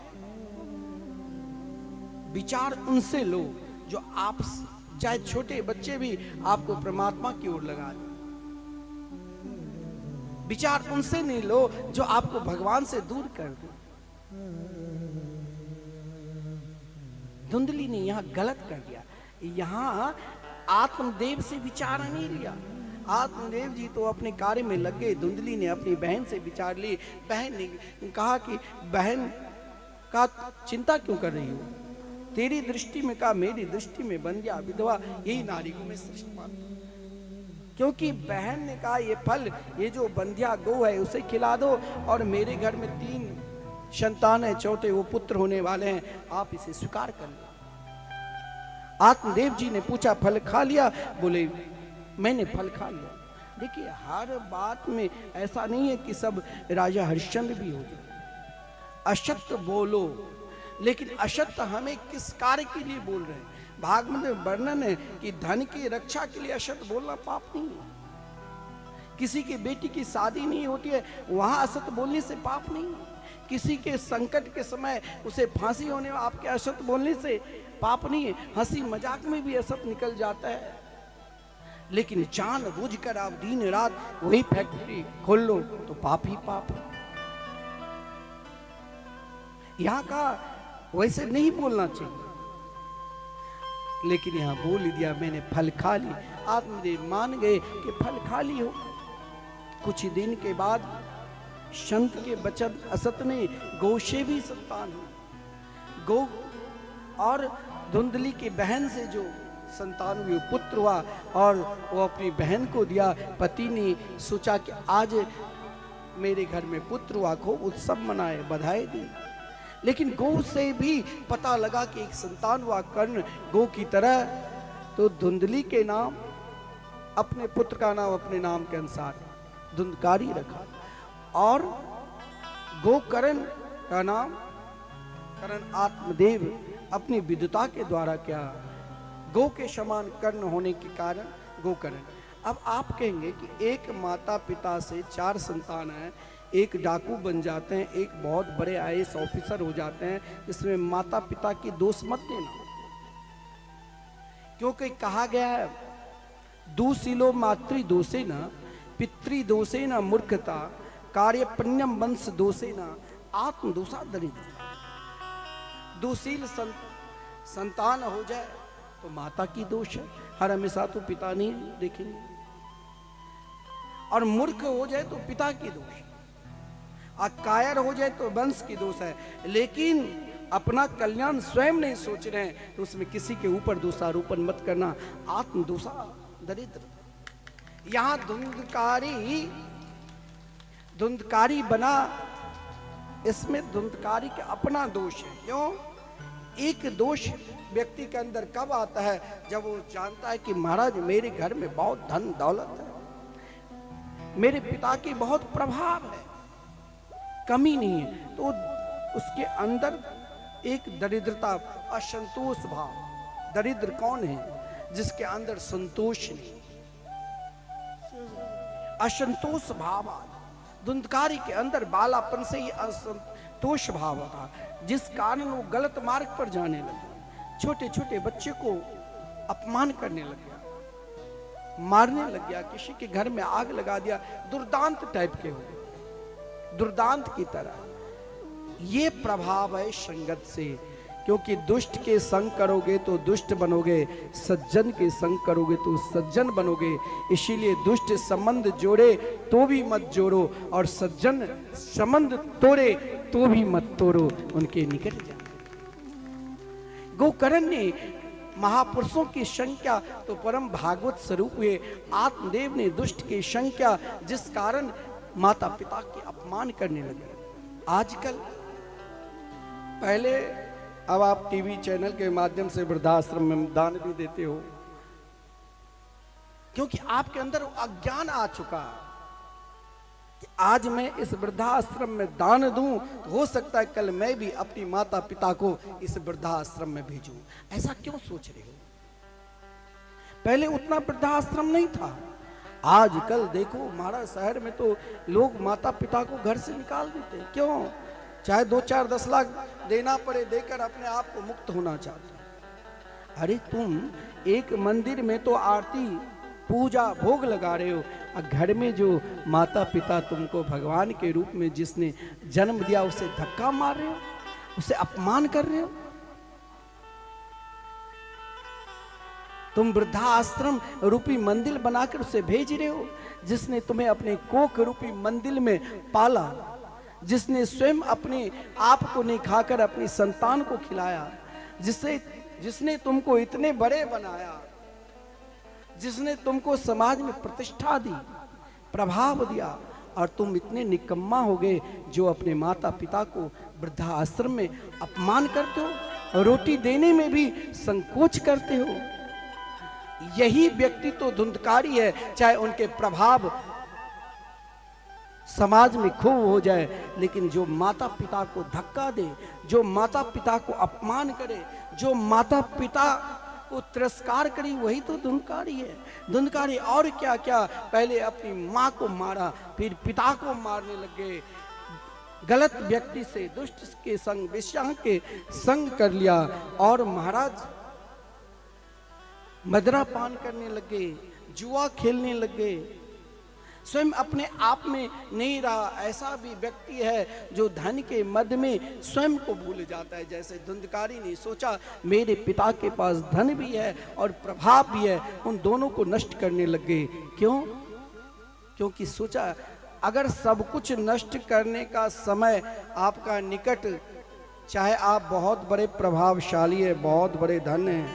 विचार उनसे लो जो आप, चाहे छोटे बच्चे भी आपको परमात्मा की ओर लगा दें। विचार उनसे नहीं लो जो आपको भगवान से दूर कर दे। धुंधली ने यहां गलत कर दिया। यहां आत्मदेव से विचार नहीं लिया। आत्मदेव जी तो अपने कार्य में लग गए, धुंधली ने अपनी बहन से विचार ली। बहन ने कहा कि बहन का चिंता क्यों कर रही हो, तेरी दृष्टि में का मेरी दृष्टि में बन गया विधवा, यही नारी को मैं श्रेष्ठ मानता हूं। क्योंकि बहन ने कहा ये फल, ये जो बंध्या गौ है उसे खिला दो, और मेरे घर में 3 संतान है, चौथे वो पुत्र होने वाले हैं, आप इसे स्वीकार कर लो। आत्मदेव जी ने पूछा फल खा लिया? बोले मैंने फल खा लिया। देखिए हर बात में ऐसा नहीं है कि सब राजा हरिश्चंद्र भी हो जाए। असत्य बोलो, लेकिन असत्य हमें किस कार्य के लिए बोल रहे हैं? भागवत में वर्णन है कि धन की रक्षा के लिए असत्य बोलना पाप नहीं है। किसी की बेटी की शादी नहीं होती है, वहां असत्य बोलने से पाप नहीं है। किसी के संकट के समय उसे फांसी होने में आपके असत्य बोलने से पाप नहीं है। हंसी मजाक में भी असत्य निकल जाता है, लेकिन जानबूझकर आप दिन रात वही फैक्ट्री खोल लो तो पाप ही पाप है। यहां का वैसे नहीं बोलना चाहिए, लेकिन यहां बोल दिया मैंने फल खा ली। आत्मदेव मान गए कि फल खा ली हो। कुछ ही दिन के बाद संत के वचन असत ने गौ से भी संतान हुई। गौ और धुंधली की बहन से जो संतान हुई, पुत्र हुआ, और वो अपनी बहन को दिया। पति ने सोचा कि आज मेरे घर में पुत्र हुआ, खूब उत्सव मनाए, बधाई दी। लेकिन गौ से भी पता लगा कि एक संतान हुआ कर्ण गौ की तरह, तो धुंधली के नाम, अपने पुत्र का नाम अपने नाम के अनुसार धुंधकारी रखा, और गोकर्ण का नाम कर्ण आत्मदेव अपनी विद्वता के द्वारा क्या, गौ के समान कर्ण होने के कारण गोकर्ण। अब आप कहेंगे कि एक माता पिता से 4 संतान हैं, एक डाकू बन जाते हैं, एक बहुत बड़े IAS ऑफिसर हो जाते हैं, इसमें माता पिता की दोष मत देना। क्योंकि कहा गया है दूशीलो मातृ दोषे न, पितृ दोषे न मूर्खता, कार्य पुण्यम वंश दोषे न, आत्म दोषा दरिद्र। दुशील संतान हो जाए तो माता की दोष है, हर हमेशा तो पिता नहीं देखेंगे, और मूर्ख हो जाए तो पिता की दोष है, और कायर हो जाए तो वंश की दोष है। लेकिन अपना कल्याण स्वयं नहीं सोच रहे हैं तो उसमें किसी के ऊपर दोषारोपण मत करना, आत्म दोषा दरिद्र। यहां धुंधकारी बना, इसमें धुंधकारी का अपना दोष है। क्यों? एक दोष व्यक्ति के अंदर कब आता है? जब वो जानता है कि महाराज मेरे घर में बहुत धन दौलत है, मेरे पिता की बहुत प्रभाव है, कमी नहीं है, तो उसके अंदर एक दरिद्रता, असंतोष भाव। दरिद्र कौन है? जिसके अंदर संतोष नहीं, असंतोष भाव। धुंधकारी के अंदर बालापन से ही असंतोष भाव था, जिस कारण वो गलत मार्ग पर जाने लगे, छोटे छोटे बच्चे को अपमान करने लग गया, मारने लग गया, किसी के घर में आग लगा दिया, दुर्दांत टाइप के हो गए, दुर्दांत की तरह। ये प्रभाव है संगत से, क्योंकि दुष्ट के संग करोगे तो दुष्ट बनोगे, सज्जन के संग करोगे तो सज्जन बनोगे। इसीलिए दुष्ट संबंध जोड़े तो भी मत जोड़ो, और सज्जन संबंध तोड़े तो भी मत तोड़ो, उनके निकट जाओ। गोकर्ण ने महापुरुषों की संख्या तो परम भागवत स्वरूप हुए, आत्मदेव ने दुष्ट की संख्या, जिस कारण माता पिता के अपमान करने लगे। आजकल पहले, अब आप टीवी चैनल के माध्यम से वृद्धाश्रम में दान भी देते हो, क्योंकि आपके अंदर अज्ञान आ चुका कि आज मैं इस वृद्धाश्रम में दान दूं तो हो सकता है कल मैं भी अपनी माता पिता को इस वृद्धाश्रम में भेजूं। ऐसा क्यों सोच रहे हो? पहले उतना वृद्धाश्रम नहीं था। आजकल देखो हमारा शहर में तो लोग माता पिता को घर से निकाल देते हैं। क्यों? चाहे 2-4-10 लाख देना पड़े, देकर अपने आप को मुक्त होना चाहते हैं। अरे तुम एक मंदिर में तो आरती पूजा भोग लगा रहे हो, और घर में जो माता पिता तुमको भगवान के रूप में जिसने जन्म दिया उसे धक्का मार रहे हो, उसे अपमान कर रहे हो। तुम वृद्धाश्रम रूपी मंदिर बनाकर उसे भेज रहे हो, जिसने तुम्हें अपने कोख रूपी मंदिर में पाला, जिसने स्वयं अपने आप को नहीं खाकर अपनी संतान को खिलाया, जिसने तुमको इतने बड़े बनाया, जिसने तुमको समाज में प्रतिष्ठा दी, प्रभाव दिया, और तुम इतने निकम्मा हो गए जो अपने माता पिता को वृद्धाश्रम में अपमान करते हो, रोटी देने में भी संकोच करते हो। यही व्यक्ति तो धुंधकारी है, चाहे उनके प्रभाव समाज में खूब हो जाए, लेकिन जो माता पिता को धक्का दे, जो माता पिता को अपमान करे, जो माता पिता को तिरस्कार करी, वही तो धुंधकारी है। धुंधकारी और क्या क्या, पहले अपनी माँ को मारा, फिर पिता को मारने लगे, गलत व्यक्ति से, दुष्ट के संग, वेश्या के संग कर लिया, और महाराज मदिरा पान करने लगे, जुआ खेलने लगे, स्वयं अपने आप में नहीं रहा। ऐसा भी व्यक्ति है जो धन के मद में स्वयं को भूल जाता है। जैसे धुंधकारी ने सोचा मेरे पिता के पास धन भी है और प्रभाव भी है, उन दोनों को नष्ट करने लगे। क्यों? क्योंकि सोचा अगर सब कुछ नष्ट करने का समय आपका निकट, चाहे आप बहुत बड़े प्रभावशाली है, बहुत बड़े धन है,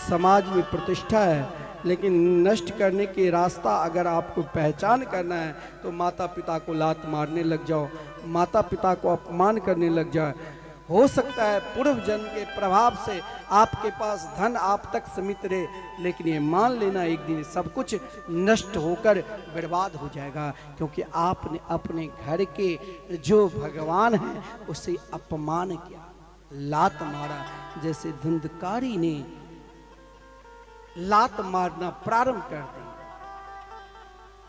समाज में प्रतिष्ठा है, लेकिन नष्ट करने के रास्ता अगर आपको पहचान करना है तो माता पिता को लात मारने लग जाओ, माता पिता को अपमान करने लग जाए। हो सकता है पूर्व जन्म के प्रभाव से आपके पास धन आप तक सीमित रहे, लेकिन ये मान लेना एक दिन सब कुछ नष्ट होकर बर्बाद हो जाएगा, क्योंकि आपने अपने घर के जो भगवान हैं उसे अपमान किया, लात मारा। जैसे धुंधकारी ने लात मारना प्रारंभ कर दी।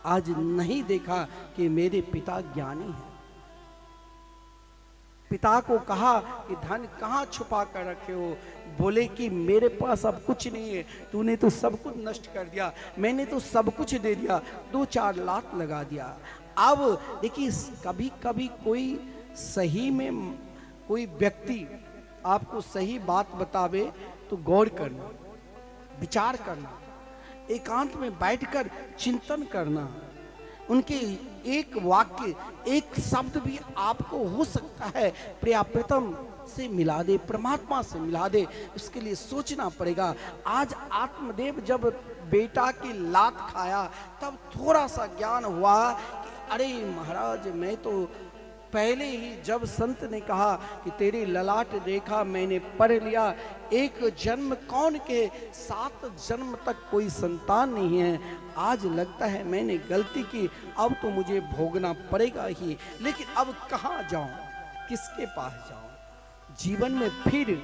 आज नहीं देखा कि मेरे पिता ज्ञानी हैं। पिता को कहा कि धन कहाँ छुपा कर रखे हो? बोले कि मेरे पास अब कुछ नहीं है, तूने तो सब कुछ नष्ट कर दिया, मैंने तो सब कुछ दे दिया, 2-4 लात लगा दिया। अब देखिए कभी कभी कोई सही में कोई व्यक्ति आपको सही बात बतावे तो गौर करना, विचार करना, एकांत में बैठकर चिंतन करना। उनके एक वाक्य, एक शब्द भी आपको हो सकता है प्रियतम से मिला दे, परमात्मा से मिला दे। इसके लिए सोचना पड़ेगा। आज आत्मदेव जब बेटा की लात खाया तब थोड़ा सा ज्ञान हुआ कि अरे महाराज, मैं तो पहले ही जब संत ने कहा कि तेरी ललाट रेखा मैंने पढ़ लिया, एक जन्म कौन के 7 जन्म तक कोई संतान नहीं है, आज लगता है मैंने गलती की, अब तो मुझे भोगना पड़ेगा ही। लेकिन अब कहाँ जाऊं, किसके पास जाऊं? जीवन में फिर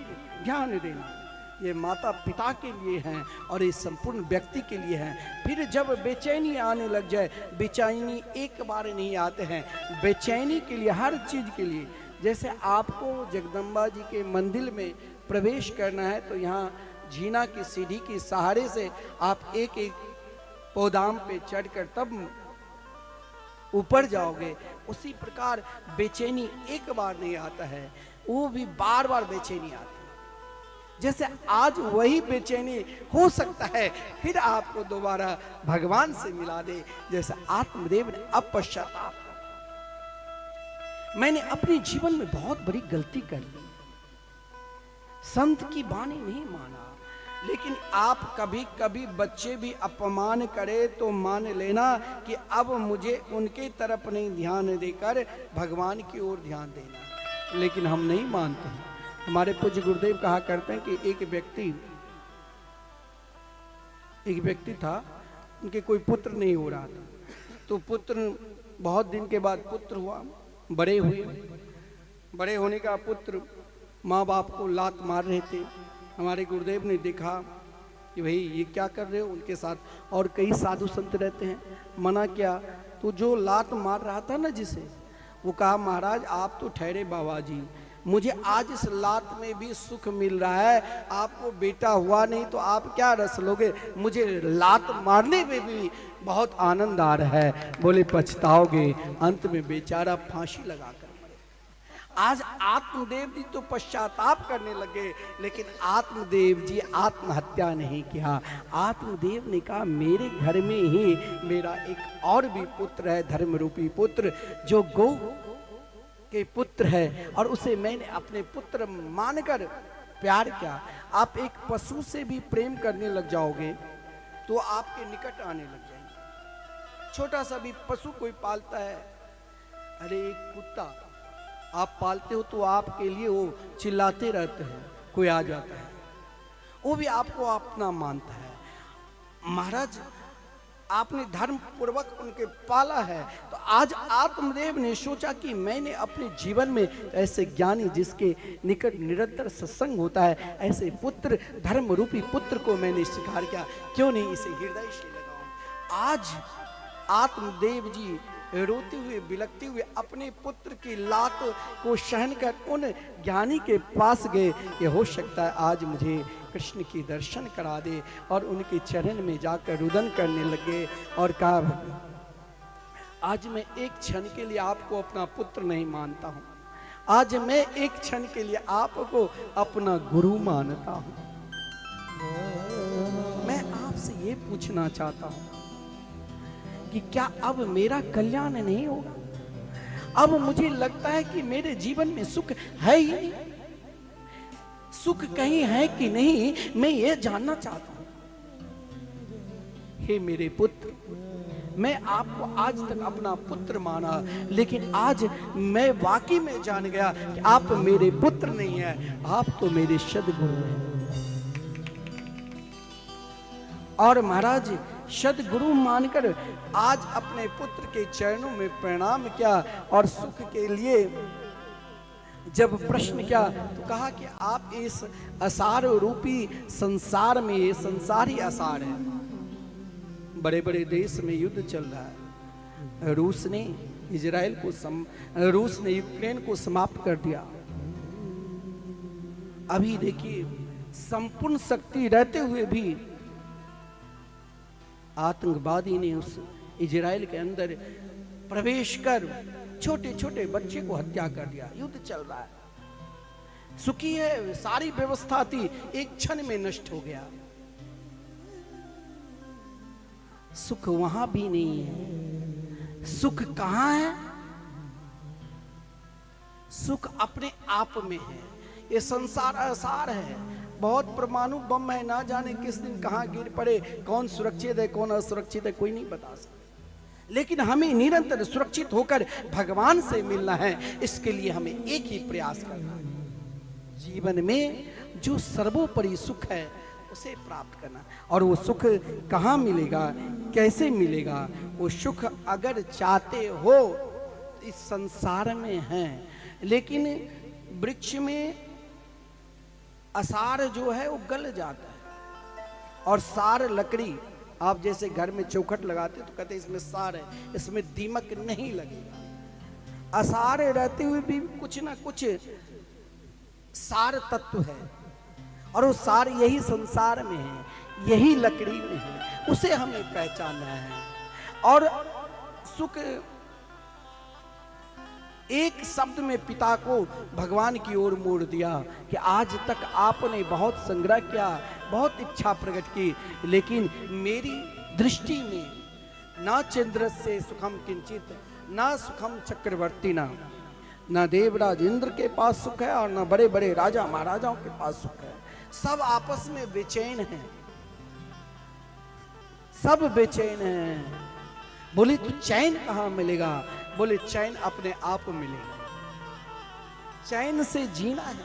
ध्यान देना, ये माता पिता के लिए हैं और ये संपूर्ण व्यक्ति के लिए हैं। फिर जब बेचैनी आने लग जाए, बेचैनी एक बार नहीं आते हैं, बेचैनी के लिए, हर चीज़ के लिए। जैसे आपको जगदम्बा जी के मंदिर में प्रवेश करना है तो यहाँ जीना की सीढ़ी के सहारे से आप एक एक पौधाम पे चढ़कर तब ऊपर जाओगे। उसी प्रकार बेचैनी एक बार नहीं आता है, वो भी बार बार बेचैनी आती है। जैसे आज वही बेचैनी हो सकता है फिर आपको दोबारा भगवान से मिला दे, जैसे आत्मदेव ने अब पश्चाताप। मैंने अपने जीवन में बहुत बड़ी गलती कर ली, संत की वाणी नहीं माना, लेकिन आप कभी कभी बच्चे भी अपमान करे तो मान लेना कि अब मुझे उनके तरफ नहीं ध्यान देकर भगवान की ओर ध्यान देना। लेकिन हम नहीं मानते हैं। हमारे पूज्य गुरुदेव कहा करते हैं कि एक व्यक्ति था, उनके कोई पुत्र नहीं हो रहा था, तो पुत्र बहुत दिन के बाद पुत्र हुआ, बड़े हुए, बड़े होने का पुत्र माँ बाप को लात मार रहे थे। हमारे गुरुदेव ने देखा कि भाई ये क्या कर रहे हो, उनके साथ और कई साधु संत रहते हैं, मना किया। तो जो लात मार रहा था ना जिसे, वो कहा महाराज आप तो ठहरे बाबा जी, मुझे आज इस लात में भी सुख मिल रहा है, आपको बेटा हुआ नहीं तो आप क्या रस लोगे, मुझे लात मारने में भी बहुत आनंद आ रहा है। बोले पछताओगे, अंत में बेचारा फांसी लगाकर मरे। आज आत्मदेव जी तो पश्चाताप करने लगे, लेकिन आत्मदेव जी आत्महत्या नहीं किया। आत्मदेव ने कहा मेरे घर में ही मेरा एक और भी पुत्र है, धर्म रूपी पुत्र, जो गौ के पुत्र है, और उसे मैंने अपने पुत्र मानकर प्यार किया। आप एक पशु से भी प्रेम करने लग जाओगे तो आपके निकट आने लग जाएंगे। छोटा सा भी पशु कोई पालता है, अरे एक कुत्ता आप पालते हो तो आपके लिए वो चिल्लाते रहते हैं, कोई आ जाता है, वो भी आपको अपना मानता है। महाराज आपने धर्म पूर्वक उनके पाला है, तो आज आत्मदेव ने सोचा कि मैंने अपने जीवन में ऐसे ज्ञानी जिसके निकट निरंतर सत्संग होता है, ऐसे पुत्र, धर्म रूपी पुत्र को मैंने स्वीकार किया, क्यों नहीं इसे हृदय से लगाऊं। आज आत्मदेव जी रोते हुए बिलखते हुए अपने पुत्र की लात को सहन कर उन ज्ञानी के पास गए कि हो सकता है आज मुझे कृष्ण की दर्शन करा दे, और उनके चरण में जाकर रुदन करने लगे और कहा आज मैं एक क्षण के लिए आपको अपना पुत्र नहीं मानता हूं, आज मैं एक क्षण के लिए आपको अपना गुरु मानता हूं। मैं आपसे ये पूछना चाहता हूं कि क्या अब मेरा कल्याण नहीं होगा? अब मुझे लगता है कि मेरे जीवन में सुख है ही नहीं, सुख कहीं है कि नहीं, मैं ये जानना चाहता हूं। हे मेरे पुत्र, मैं आपको आज तक अपना पुत्र माना, लेकिन आज मैं वाकई में जान गया कि आप मेरे पुत्र नहीं है, आप तो मेरे सद्गुरु हैं। और महाराज सद्गुरु मानकर आज अपने पुत्र के चरणों में प्रणाम किया, और सुख के लिए जब प्रश्न किया तो कहा कि आप इस असार रूपी संसार में, ये संसार ही असार है, बड़े बड़े देश में युद्ध चल रहा है, रूस ने यूक्रेन को समाप्त कर दिया। अभी देखिए संपूर्ण शक्ति रहते हुए भी आतंकवादी ने उस इजराइल के अंदर प्रवेश कर छोटे छोटे बच्चे को हत्या कर दिया। युद्ध चल रहा है, सुखी है, सारी व्यवस्था थी, एक क्षण में नष्ट हो गया। सुख वहां भी नहीं है। सुख कहां है? सुख अपने आप में है। ये संसार असार है, बहुत परमाणु बम है, ना जाने किस दिन कहां गिर पड़े, कौन सुरक्षित है कौन असुरक्षित है कोई नहीं बता सकता। लेकिन हमें निरंतर सुरक्षित होकर भगवान से मिलना है, इसके लिए हमें एक ही प्रयास करना है, जीवन में जो सर्वोपरि सुख है उसे प्राप्त करना। और वो सुख कहाँ मिलेगा, कैसे मिलेगा? वो सुख अगर चाहते हो इस संसार में है, लेकिन वृक्ष में असार जो है वो गल जाता है, और सार लकड़ी, आप जैसे घर में चौखट लगाते तो कहते इसमें सार है, इसमें दीमक नहीं लगेगा। असार रहते हुए भी कुछ ना कुछ सार तत्व है, और वो सार यही संसार में है, यही लकड़ी में है, उसे हमें पहचानना है। और सुख एक शब्द में पिता को भगवान की ओर मोड़ दिया कि आज तक आपने बहुत संग्रह किया, बहुत इच्छा प्रकट की, लेकिन मेरी दृष्टि में ना चंद्र से सुखम किंचित, ना सुखम चक्रवर्ती, ना देवराज इंद्र के पास सुख है और ना बड़े बड़े राजा महाराजाओं के पास सुख है। सब आपस में बेचैन हैं, सब बेचैन हैं। बोले तो चैन कहां मिलेगा? बोले चैन अपने आप मिलेगा। चैन से जीना है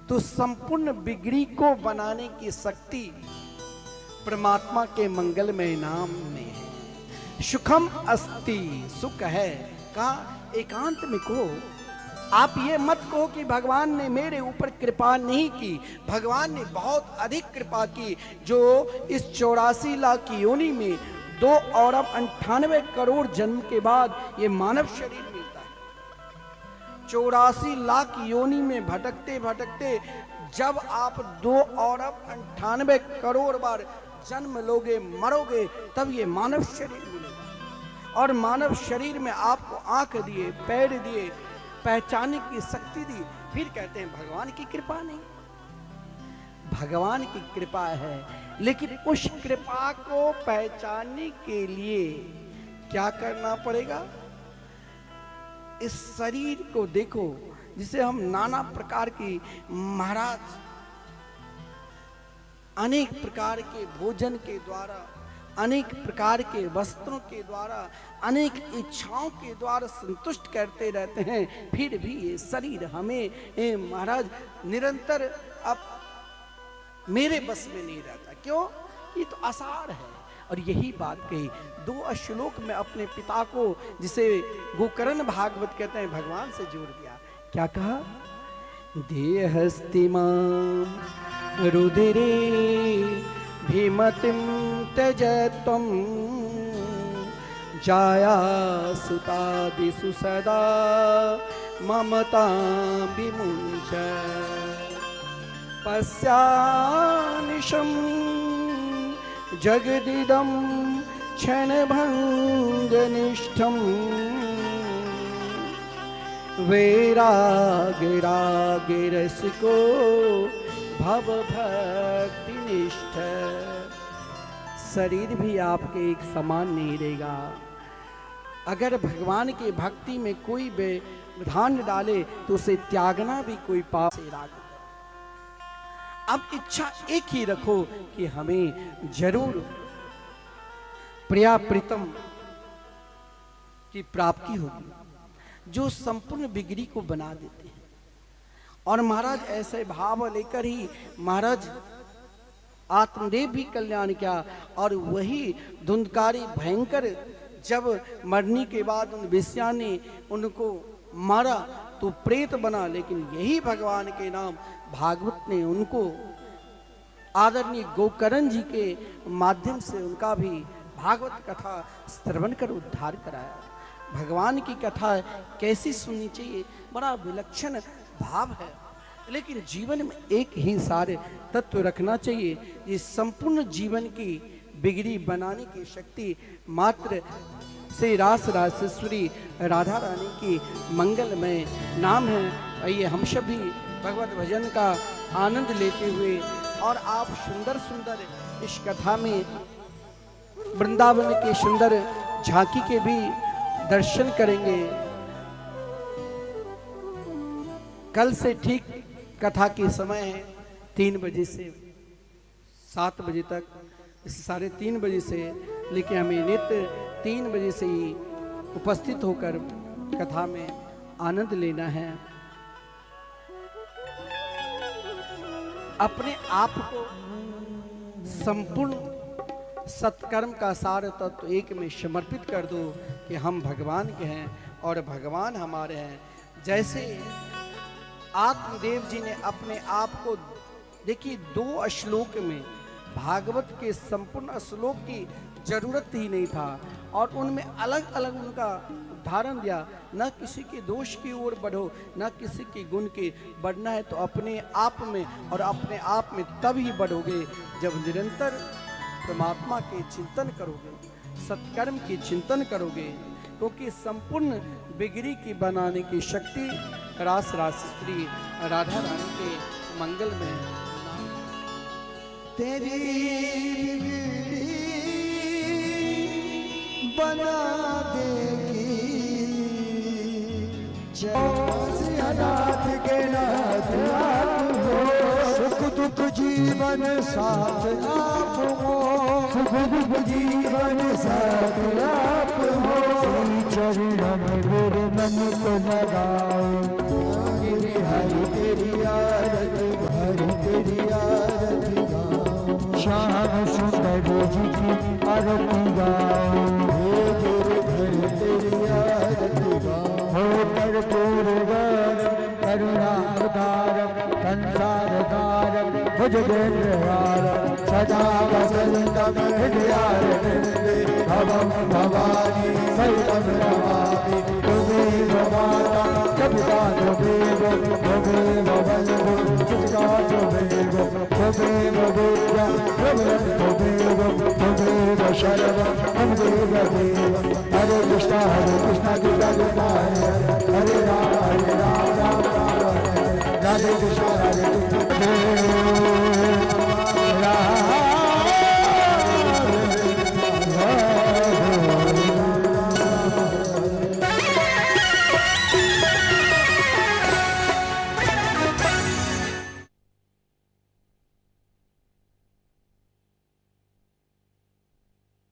तो संपूर्ण बिगड़ी को बनाने की शक्ति परमात्मा के मंगलमय नाम में है। सुखम अस्ति, सुख है। कहा एकांत में कहो। आप ये मत कहो कि भगवान ने मेरे ऊपर कृपा नहीं की। भगवान ने बहुत अधिक कृपा की, जो इस 84 लाख की योनि में 2 अरब 98 करोड़ जन्म के बाद ये मानव शरीर मिलता है। 84 लाख योनि में भटकते भटकते जब आप 2 अरब 98 करोड़ बार जन्म लोगे, मरोगे, तब ये मानव शरीर मिलेगा। और मानव शरीर में आपको आंख दिए, पैर दिए, पहचानने की शक्ति दी, फिर कहते हैं भगवान की कृपा नहीं। भगवान की कृपा है, लेकिन उस कृपा को पहचानने के लिए क्या करना पड़ेगा? इस शरीर को देखो, जिसे हम नाना प्रकार की, महाराज अनेक प्रकार के भोजन के द्वारा, अनेक प्रकार के वस्त्रों के द्वारा, अनेक इच्छाओं के द्वारा संतुष्ट करते रहते हैं, फिर भी ये शरीर हमें महाराज निरंतर अब मेरे बस में नहीं रहता। क्यों? ये तो आसार है। और यही बात कही 2 श्लोक में अपने पिता को, जिसे गोकर्ण भागवत कहते हैं, भगवान से जोड़ दिया। क्या कहा? देहस्तिमां रुधिरे भीमतिं त्यजत्वं जाया सुतादिषु सदा ममतां विमुञ्च पश्यानिशं जगदिदं क्षणभङ्गनिष्ठं वैराग्यरसिको भवभक्तिनिष्ठ। शरीर भी आपके एक समान नहीं रहेगा। अगर भगवान के भक्ति में कोई व्यवधान डाले तो उसे त्यागना भी कोई पाप से राग। अब इच्छा एक ही रखो कि हमें जरूर प्रिया प्रीतम की प्राप्ति होगी, जो संपूर्ण बिगड़ी को बना देते हैं। और महाराज ऐसे भाव लेकर ही महाराज आत्मदेव भी कल्याण किया। और वही धुंधकारी भयंकर जब मरने के बाद उन विषया ने उनको मारा तो प्रेत बना, लेकिन यही भगवान के नाम भागवत ने उनको आदरणीय गोकर्ण जी के माध्यम से उनका भी भागवत कथा श्रवण कर उद्धार कराया। भगवान की कथा कैसी सुननी चाहिए, बड़ा विलक्षण भाव है। लेकिन जीवन में एक ही सारे तत्व रखना चाहिए। ये संपूर्ण जीवन की बिगड़ी बनाने की शक्ति मात्र से रास रासेश्वरी राधा रानी की मंगलमय नाम है। आइए हम सभी भगवत भजन का आनंद लेते हुए, और आप सुंदर सुंदर इस कथा में वृंदावन के सुंदर झांकी के भी दर्शन करेंगे। कल से ठीक कथा के समय है 3 बजे से 7 बजे तक, 3:30 बजे से, लेकिन हमें नित्य 3 बजे से ही उपस्थित होकर कथा में आनंद लेना है। अपने आप को संपूर्ण सत्कर्म का सार तत्व एक में समर्पित कर दो कि हम भगवान के हैं और भगवान हमारे हैं। जैसे आत्मदेव जी ने अपने आप को, देखिए 2 श्लोक में भागवत के संपूर्ण श्लोक की जरूरत ही नहीं था, और उनमें अलग अलग उनका उदाहरण दिया। न किसी के दोष की ओर बढ़ो, न किसी के गुण के। बढ़ना है तो अपने आप में, और अपने आप में तब ही बढ़ोगे जब निरंतर परमात्मा के चिंतन करोगे, सत्कर्म के चिंतन करोगे। क्योंकि संपूर्ण बिगड़ी की बनाने की शक्ति रास रासेश्वरी राधा रानी के मंगल में तेरी बिगड़ी बना देगी अनाथ के नाथ आप हो, सुख दुख जीवन साथ आप हो, सुख दुख जीवन साथ आप हो। चरण में मेरे मन को लगाओ, हरि तेरी आरती, हरि तेरी आरती गाओ। श्याम सुंदर जी की आरती गाओ, हे गिरधर तेरी आरती गाओ। हो कर्पूर गौरम करुणावतारम संसारकारम भुजगेन्द्रहारम सदा वसंतम हृदयारविंदे भवम भवानी सहितं नमामि। त्वमेव माता कपिता त्वमेव त्वमेव बन्धु पिता त्वमेव त्वमेव विद्या प्रबलं त्वमेव त्वमेव शरणं मम देव। हरे कृष्णा कृष्णा कृष्णा हरे राम राम राम राम राधे कृष्णा राधे कृष्णा।